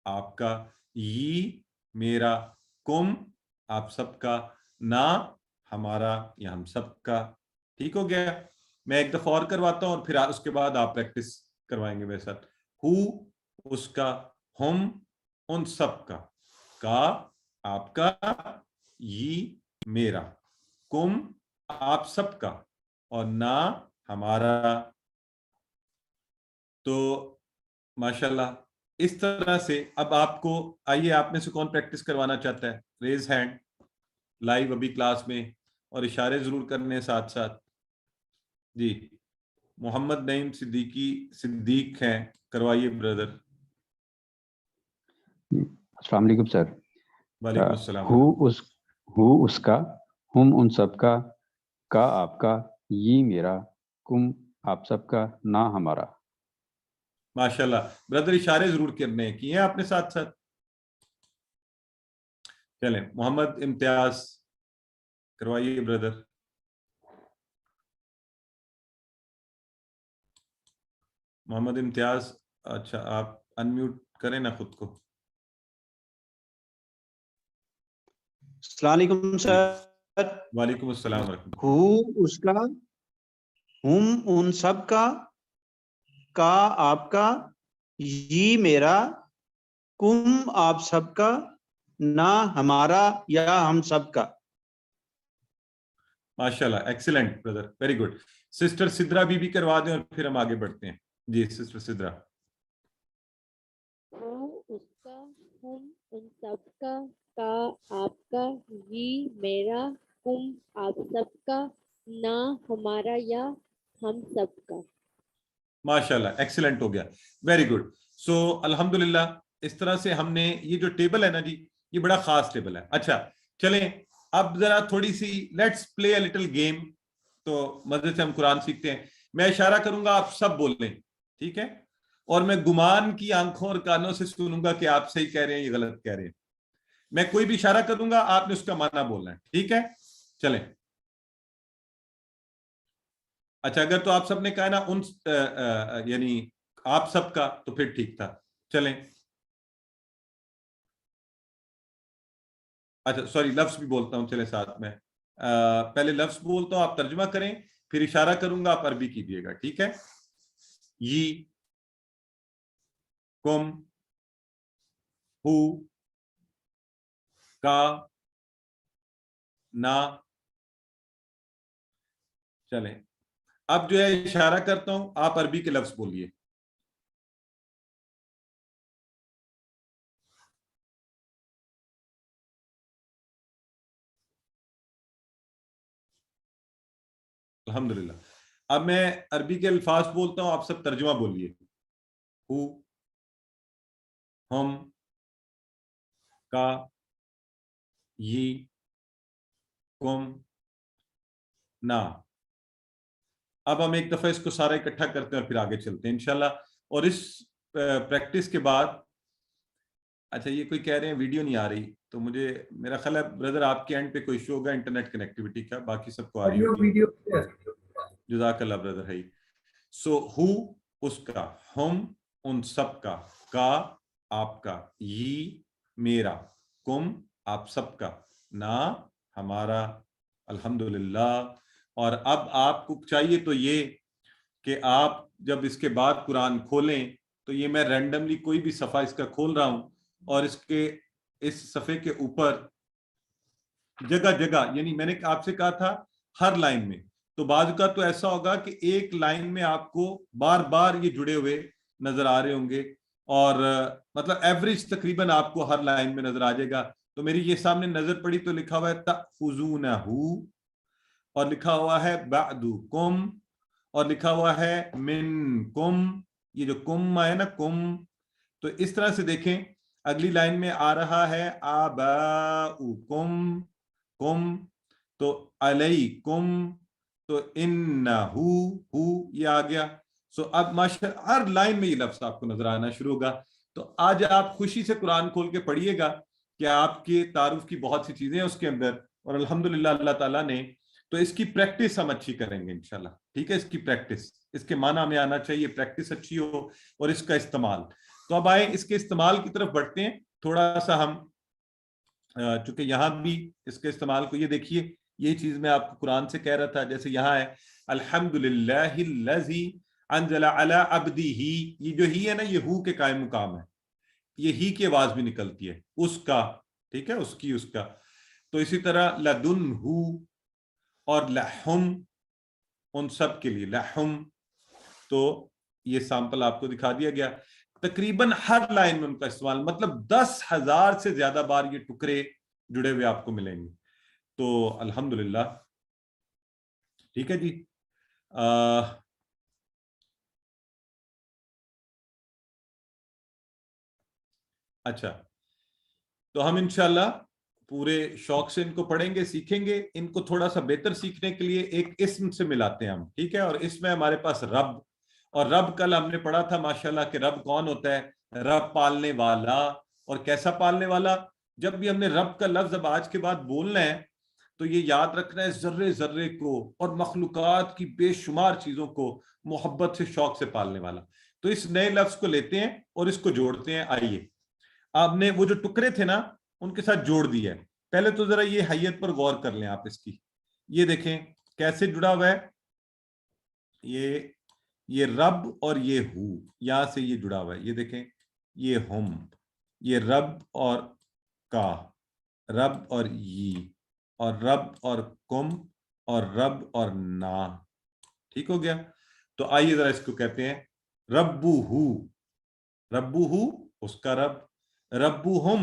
آپ کا, یہ میرا, کم آپ سب کا, نہ ہمارا یا ہم سب کا. ٹھیک ہو گیا. میں ایک دفعہ اور کرواتا ہوں, اور پھر اس کے بعد آپ پریکٹس کروائیں گے میرے ساتھ. ہو اس کا, ہم ان سب کا, آپ کا, یہ میرا, کم آپ سب کا, اور نہ ہمارا. تو ماشاءاللہ اس طرح سے اب آپ کو, آئیے آپ میں سے کون پریکٹس کروانا چاہتا ہے؟ ریز ہینڈ, لائیو ابھی کلاس میں, اور اشارے ضرور کرنے ساتھ ساتھ. جی محمد نعیم صدیق ہیں, کروائیے بردر. السلام علیکم سر. وعلیکم السلام. ہو اس کا, ہم ان سب کا آپ کا, یہ میرا, کم آپ سب کا, نہ ہمارا. ماشاءاللہ بردر, اشارے ضرور کرنے کیے ہیں آپ نے ساتھ ساتھ. چلیں محمد امتیاز کروائیے بردر. محمد امتیاز, اچھا آپ انمیوٹ کریں نا خود کو. السلام علیکم سر. وعلیکم السلام ورحمۃ اللہ. ہو اس کا, ہم ان سب کا آپ کا, یہ میرا, کم آپ سب کا, نہ ہمارا یا ہم سب کا. ماشاءاللہ excellent brother, very good. Sister Sidra بھی کروا دیں, اور پھر ہم آگے بڑھتے ہیں. جی سسٹر سدرا. وہ اس کا, ہم ان سب کا آپ کا یہ میرا کم آپ سب کا نہ ہمارا یا ہم سب کا. ماشاءاللہ ایکسیلنٹ ہو گیا, ویری گڈ. سو الحمدللہ اس طرح سے ہم نے یہ جو ٹیبل ہے نا جی, یہ بڑا خاص ٹیبل ہے. اچھا چلیں اب ذرا تھوڑی see let's play a little game. تو مزے سے ہم قرآن سیکھتے ہیں. میں اشارہ کروں گا, آپ سب بول لیں, ٹھیک ہے؟ اور میں گمان کی آنکھوں اور کانوں سے سنوں گا کہ آپ صحیح کہہ رہے ہیں یہ غلط کہہ رہے ہیں. میں کوئی بھی اشارہ کروں گا, آپ نے اس کا معنی بولنا ہے, ٹھیک ہے؟ چلیں. اچھا اگر تو آپ سب نے کہا نا ان یعنی آپ سب کا, تو پھر ٹھیک تھا. چلیں. اچھا سوری, لفظ بھی بولتا ہوں, چلیں ساتھ میں. پہلے لفظ بولتا ہوں, آپ ترجمہ کریں, پھر اشارہ کروں گا, آپ عربی کیجیے گا, ٹھیک ہے؟ یہ, کم, ہو, کا, نا. چلیں اب جو ہے اشارہ کرتا ہوں, آپ عربی کے لفظ بولیے. الحمدللہ. اب میں عربی کے الفاظ بولتا ہوں, آپ سب ترجمہ بولیے. ہو, ہم, کا, یہ, کم, نا. اب ہم ایک دفعہ اس کو سارا اکٹھا کرتے ہیں اور پھر آگے چلتے ہیں انشاءاللہ. اور اس پریکٹس کے بعد, اچھا یہ کوئی کہہ رہے ہیں ویڈیو نہیں آ رہی, تو مجھے میرا خیال ہے بردر آپ کے اینڈ پہ کوئی ایشو ہوگا انٹرنیٹ کنیکٹیوٹی کا, باقی سب کو آ رہی ہوگی. جزاک اللہ بردر. ہے سو ہو اس کا, ہم ان سب کا آپ کا, یہ میرا, کم آپ سب کا, نا ہمارا. الحمدللہ. اور اب آپ کو چاہیے تو یہ کہ آپ جب اس کے بعد قرآن کھولیں تو یہ میں رینڈملی کوئی بھی صفحہ اس کا کھول رہا ہوں, اور اس صفحے کے اوپر جگہ جگہ, یعنی میں نے آپ سے کہا تھا ہر لائن میں, تو بعض کا تو ایسا ہوگا کہ ایک لائن میں آپ کو بار بار یہ جڑے ہوئے نظر آ رہے ہوں گے, اور مطلب ایوریج تقریباً آپ کو ہر لائن میں نظر آ جائے گا. تو میری یہ سامنے نظر پڑی تو لکھا ہوا ہے تأخذونہ, اور لکھا ہوا ہے بعدکم, اور لکھا ہوا ہے منکم. یہ جو کم ہے نا, کم, تو اس طرح سے دیکھیں اگلی لائن میں آ رہا ہے آباؤکم, کم, تو علیکم, تو انہو, یہ آ گیا. سو اب ماشاءاللہ ہر لائن میں یہ لفظ آپ کو نظر آنا شروع ہوگا. تو آج آپ خوشی سے قرآن کھول کے پڑھیے گا کہ آپ کے تعارف کی بہت سی چیزیں ہیں اس کے اندر, اور الحمدللہ اللہ تعالیٰ نے, تو اس کی پریکٹس ہم اچھی کریں گے انشاءاللہ, ٹھیک ہے؟ اس کی پریکٹس, اس کے معنی ہمیں آنا چاہیے, پریکٹس اچھی ہو, اور اس کا استعمال. تو اب آئیں اس کے استعمال کی طرف بڑھتے ہیں تھوڑا سا ہم, چونکہ یہاں بھی اس کے استعمال کو, یہ دیکھیے یہی چیز میں آپ کو قرآن سے کہہ رہا تھا, جیسے یہاں ہے الحمدللہ الذی انزل علی عبدہ, یہ جو ہی ہے نا, یہ ہو کے قائم مقام ہے, یہ ہی کی آواز بھی نکلتی ہے, اس کا, ٹھیک ہے, اس کی, اس کا. تو اسی طرح لدنہ اور لحم, ان سب کے لیے لحم, تو یہ سامپل آپ کو دکھا دیا گیا. تقریباً ہر لائن میں ان کا استعمال, مطلب 10,000 سے زیادہ بار یہ ٹکڑے جڑے ہوئے آپ کو ملیں گے. تو الحمدللہ, ٹھیک ہے جی. اچھا تو ہم انشاءاللہ پورے شوق سے ان کو پڑھیں گے, سیکھیں گے. ان کو تھوڑا سا بہتر سیکھنے کے لیے ایک اسم سے ملاتے ہیں ہم, ٹھیک ہے؟ اور اس میں ہمارے پاس رب, اور رب کل ہم نے پڑھا تھا ماشاءاللہ کہ رب کون ہوتا ہے, رب پالنے والا. اور کیسا پالنے والا؟ جب بھی ہم نے رب کا لفظ اب آج کے بعد بولنا ہے تو یہ یاد رکھنا ہے, ذرے ذرے کو اور مخلوقات کی بے شمار چیزوں کو محبت سے, شوق سے پالنے والا. تو اس نئے لفظ کو لیتے ہیں اور اس کو جوڑتے ہیں. آئیے آپ نے وہ جو ٹکڑے تھے نا ان کے ساتھ جوڑ دیا ہے. پہلے تو ذرا یہ حیت پر غور کر لیں آپ اس کی, یہ دیکھیں کیسے جڑا ہوا ہے, یہ رب اور یہ ہو, یہاں سے یہ جڑا ہوا ہے. یہ دیکھیں یہ ہم, یہ رب اور کا, رب اور یہ, اور رب اور کم, اور رب اور نا. ٹھیک ہو گیا؟ تو آئیے ذرا اس کو کہتے ہیں ربو ہو, ربو ہو اس کا رب, ربو ہم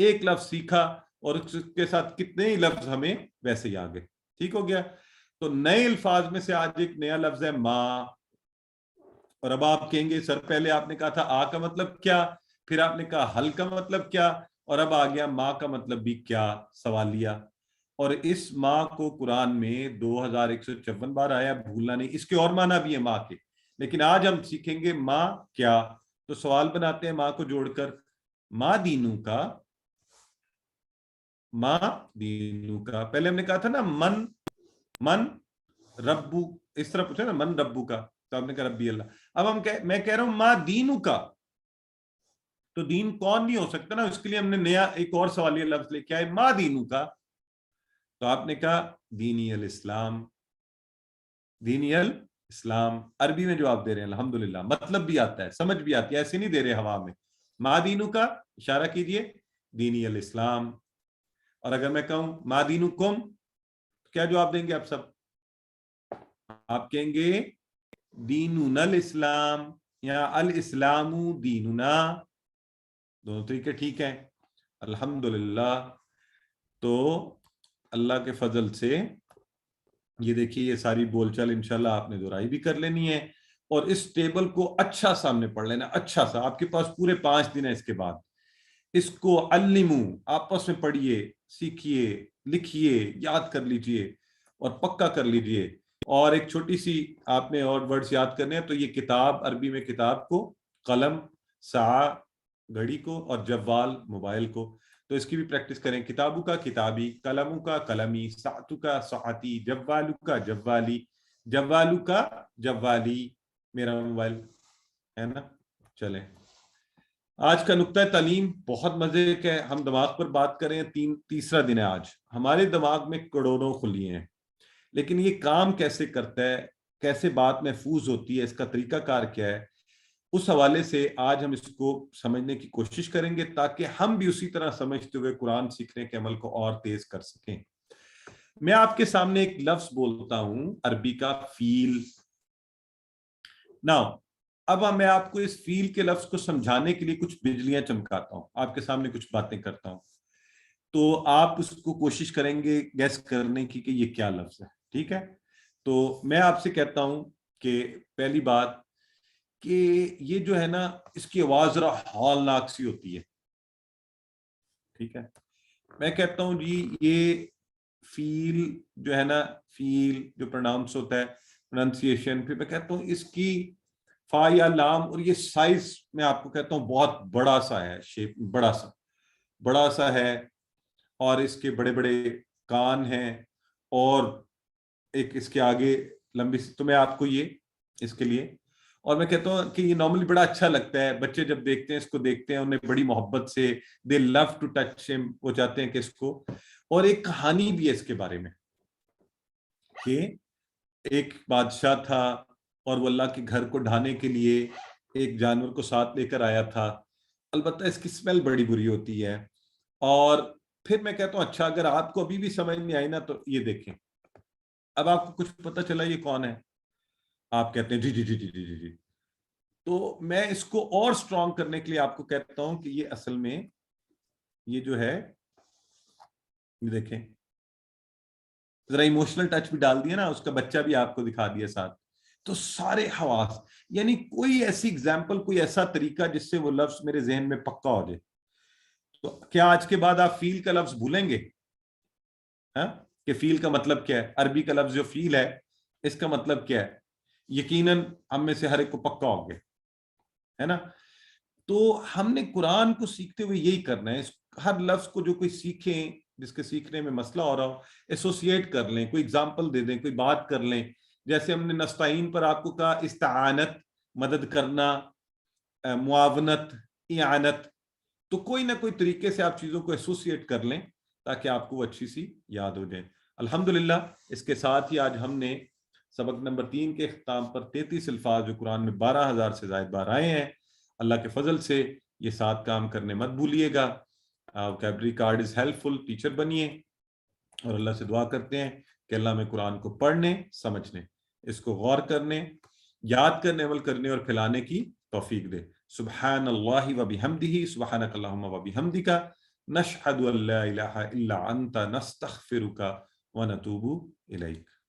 ایک لفظ سیکھا اور اس کے ساتھ کتنے ہی لفظ ہمیں ویسے ہی آ گئے. ٹھیک ہو گیا. تو نئے الفاظ میں سے آج ایک نیا لفظ ہے ماں. اور اب آپ کہیں گے سر پہلے آپ نے کہا تھا آ کا مطلب کیا, پھر آپ نے کہا حل کا مطلب کیا, اور اب آ گیا ماں کا مطلب بھی کیا, سوالیہ. اور اس ماں کو قرآن میں 2154 بار آیا, بھولنا نہیں. اس کے اور معنی بھی ہے ماں کے, لیکن آج ہم سیکھیں گے ماں کیا. تو سوال بناتے ہیں ماں کو جوڑ کر, ماں دینو کا, ماں دینو کا. پہلے ہم نے کہا تھا نا من ربو, اس طرح پوچھا نا من ربو کا, تو آپ نے کہا ربی اللہ. اب میں کہہ رہا ہوں ماں دینو کا, تو دین کون نہیں ہو سکتا نا, اس کے لیے ہم نے نیا ایک اور سوالیہ لفظ لے کے آئے, ماں دینو کا. تو آپ نے کہا دینی الاسلام, دینی الاسلام. عربی میں جواب دے رہے ہیں الحمدللہ, مطلب بھی آتا ہے, سمجھ بھی آتی ہے, ایسے نہیں دے رہے ہوا میں. ماں دینو کا اشارہ کیجئے, دینی الاسلام. اور اگر میں کہوں ماں دینکم, کیا جواب دیں گے آپ سب؟ آپ کہیں گے دیننا الاسلام یا الاسلام دیننا, دونوں طریقے ٹھیک ہیں الحمدللہ. تو اللہ کے فضل سے یہ دیکھیے یہ ساری بول چال انشاءاللہ آپ نے دہرائی بھی کر لینی ہے, اور اس ٹیبل کو اچھا سامنے پڑھ لینا, اچھا سا. آپ کے پاس پورے 5 دن ہے اس کے بعد. اس کو علمو, آپس میں پڑھیے, سیکھیے, لکھیے, یاد کر لیجئے اور پکا کر لیجئے. اور ایک چھوٹی سی آپ نے اور ورڈز یاد کرنے ہیں, تو یہ کتاب, عربی میں کتاب کو, قلم ساعہ گھڑی کو, اور جوال موبائل کو, تو اس کی بھی پریکٹس کریں. کتابوں کا کتابی, قلموں کا قلمی, ساعتوں کا ساعتی, جوالوں کا جوالی, جوالوں کا جوالی, میرا موبائل ہے نا. چلیں آج کا نقطہ تعلیم بہت مزے کا ہے. ہم دماغ پر بات کریں, تیسرا دن ہے آج. ہمارے دماغ میں کروڑوں خلیے ہیں, لیکن یہ کام کیسے کرتا ہے, کیسے بات محفوظ ہوتی ہے, اس کا طریقہ کار کیا ہے, اس حوالے سے آج ہم اس کو سمجھنے کی کوشش کریں گے, تاکہ ہم بھی اسی طرح سمجھتے ہوئے قرآن سیکھنے کے عمل کو اور تیز کر سکیں. میں آپ کے سامنے ایک لفظ بولتا ہوں عربی کا, فیل. ناؤ اب میں آپ کو اس فیل کے لفظ کو سمجھانے کے لیے کچھ بجلیاں چمکاتا ہوں, آپ کے سامنے کچھ باتیں کرتا ہوں, تو آپ اس کو کوشش کریں گے گیس کرنے کی کہ یہ کیا لفظ ہے. ٹھیک ہے, تو میں آپ سے کہتا ہوں کہ پہلی بات کہ یہ جو ہے نا, اس کی آواز ذرا ہولناک سی ہوتی ہے. ٹھیک ہے, میں کہتا ہوں جی یہ فیل جو ہے نا, فیل جو پروناؤنس ہوتا ہے, پروننسیشن, پھر میں کہتا ہوں اس کی فا یا لام, اور یہ سائز میں آپ کو کہتا ہوں بہت بڑا سا ہے, شیپ بڑا سا ہے, اور اس کے بڑے بڑے کان ہیں, اور ایک اس کے آگے لمبی سی. تو میں آپ کو یہ اس کے لیے, اور میں کہتا ہوں کہ یہ نارملی بڑا اچھا لگتا ہے, بچے جب دیکھتے ہیں اس کو, دیکھتے ہیں انہیں بڑی محبت سے, دے لو ٹو ٹچ ہم, وہ چاہتے ہیں کہ اس کو. اور ایک کہانی بھی ہے اس کے بارے میں کہ ایک بادشاہ تھا, اور وہ اللہ کے گھر کو ڈھانے کے لیے ایک جانور کو ساتھ لے کر آیا تھا. البتہ اس کی اسمیل بڑی بری ہوتی ہے. اور پھر میں کہتا ہوں اچھا اگر آپ کو ابھی بھی سمجھ نہیں آئی نا, تو یہ دیکھیں, اب آپ کو کچھ پتہ چلا یہ کون ہے, آپ کہتے ہیں جی جی جی جی جی جی. تو میں اس کو اور سٹرونگ کرنے کے لیے آپ کو کہتا ہوں کہ یہ اصل میں یہ جو ہے, یہ دیکھیں ذرا ایموشنل ٹچ بھی ڈال دیا نا, اس کا بچہ بھی آپ کو دکھا دیا ساتھ. تو سارے حواس, یعنی کوئی ایسی ایگزامپل, کوئی ایسا طریقہ جس سے وہ لفظ میرے ذہن میں پکا ہو جائے. تو کیا آج کے بعد آپ فیل کا لفظ بھولیں گے کہ فیل کا مطلب کیا ہے؟ عربی کا لفظ جو فیل ہے اس کا مطلب کیا ہے؟ یقیناً ہم میں سے ہر ایک کو پکا ہو گیا ہے نا. تو ہم نے قرآن کو سیکھتے ہوئے یہی کرنا ہے, ہر لفظ کو جو کوئی سیکھیں, جس کے سیکھنے میں مسئلہ ہو رہا ہو, ایسوسیٹ کر لیں, کوئی اگزامپل دے دیں, کوئی بات کر لیں. جیسے ہم نے نستعین پر آپ کو کہا استعانت, مدد کرنا, معاونت, اعانت. تو کوئی نہ کوئی طریقے سے آپ چیزوں کو ایسوسیٹ کر لیں تاکہ آپ کو اچھی سی یاد ہو جائیں. الحمدللہ اس کے ساتھ ہی آج ہم نے سبق نمبر 3 کے اختتام پر 33 الفاظ جو قرآن میں 12,000 سے زائد بار آئے ہیں, اللہ کے فضل سے یہ 7 کام کرنے مت بھولیے گا. ووکیبلری کارڈ از ہیلپ فل, ٹیچر بنیے, اور اللہ سے دعا کرتے ہیں کہ اللہ میں قرآن کو پڑھنے, سمجھنے, اس کو غور کرنے, یاد کرنے, عمل کرنے اور پھیلانے کی توفیق دے. سبحان اللہ و بحمدہ, سبحانک اللہم و بحمدک, نشہد ان لا الہ الا انت نستغفرک ونتوب الیک.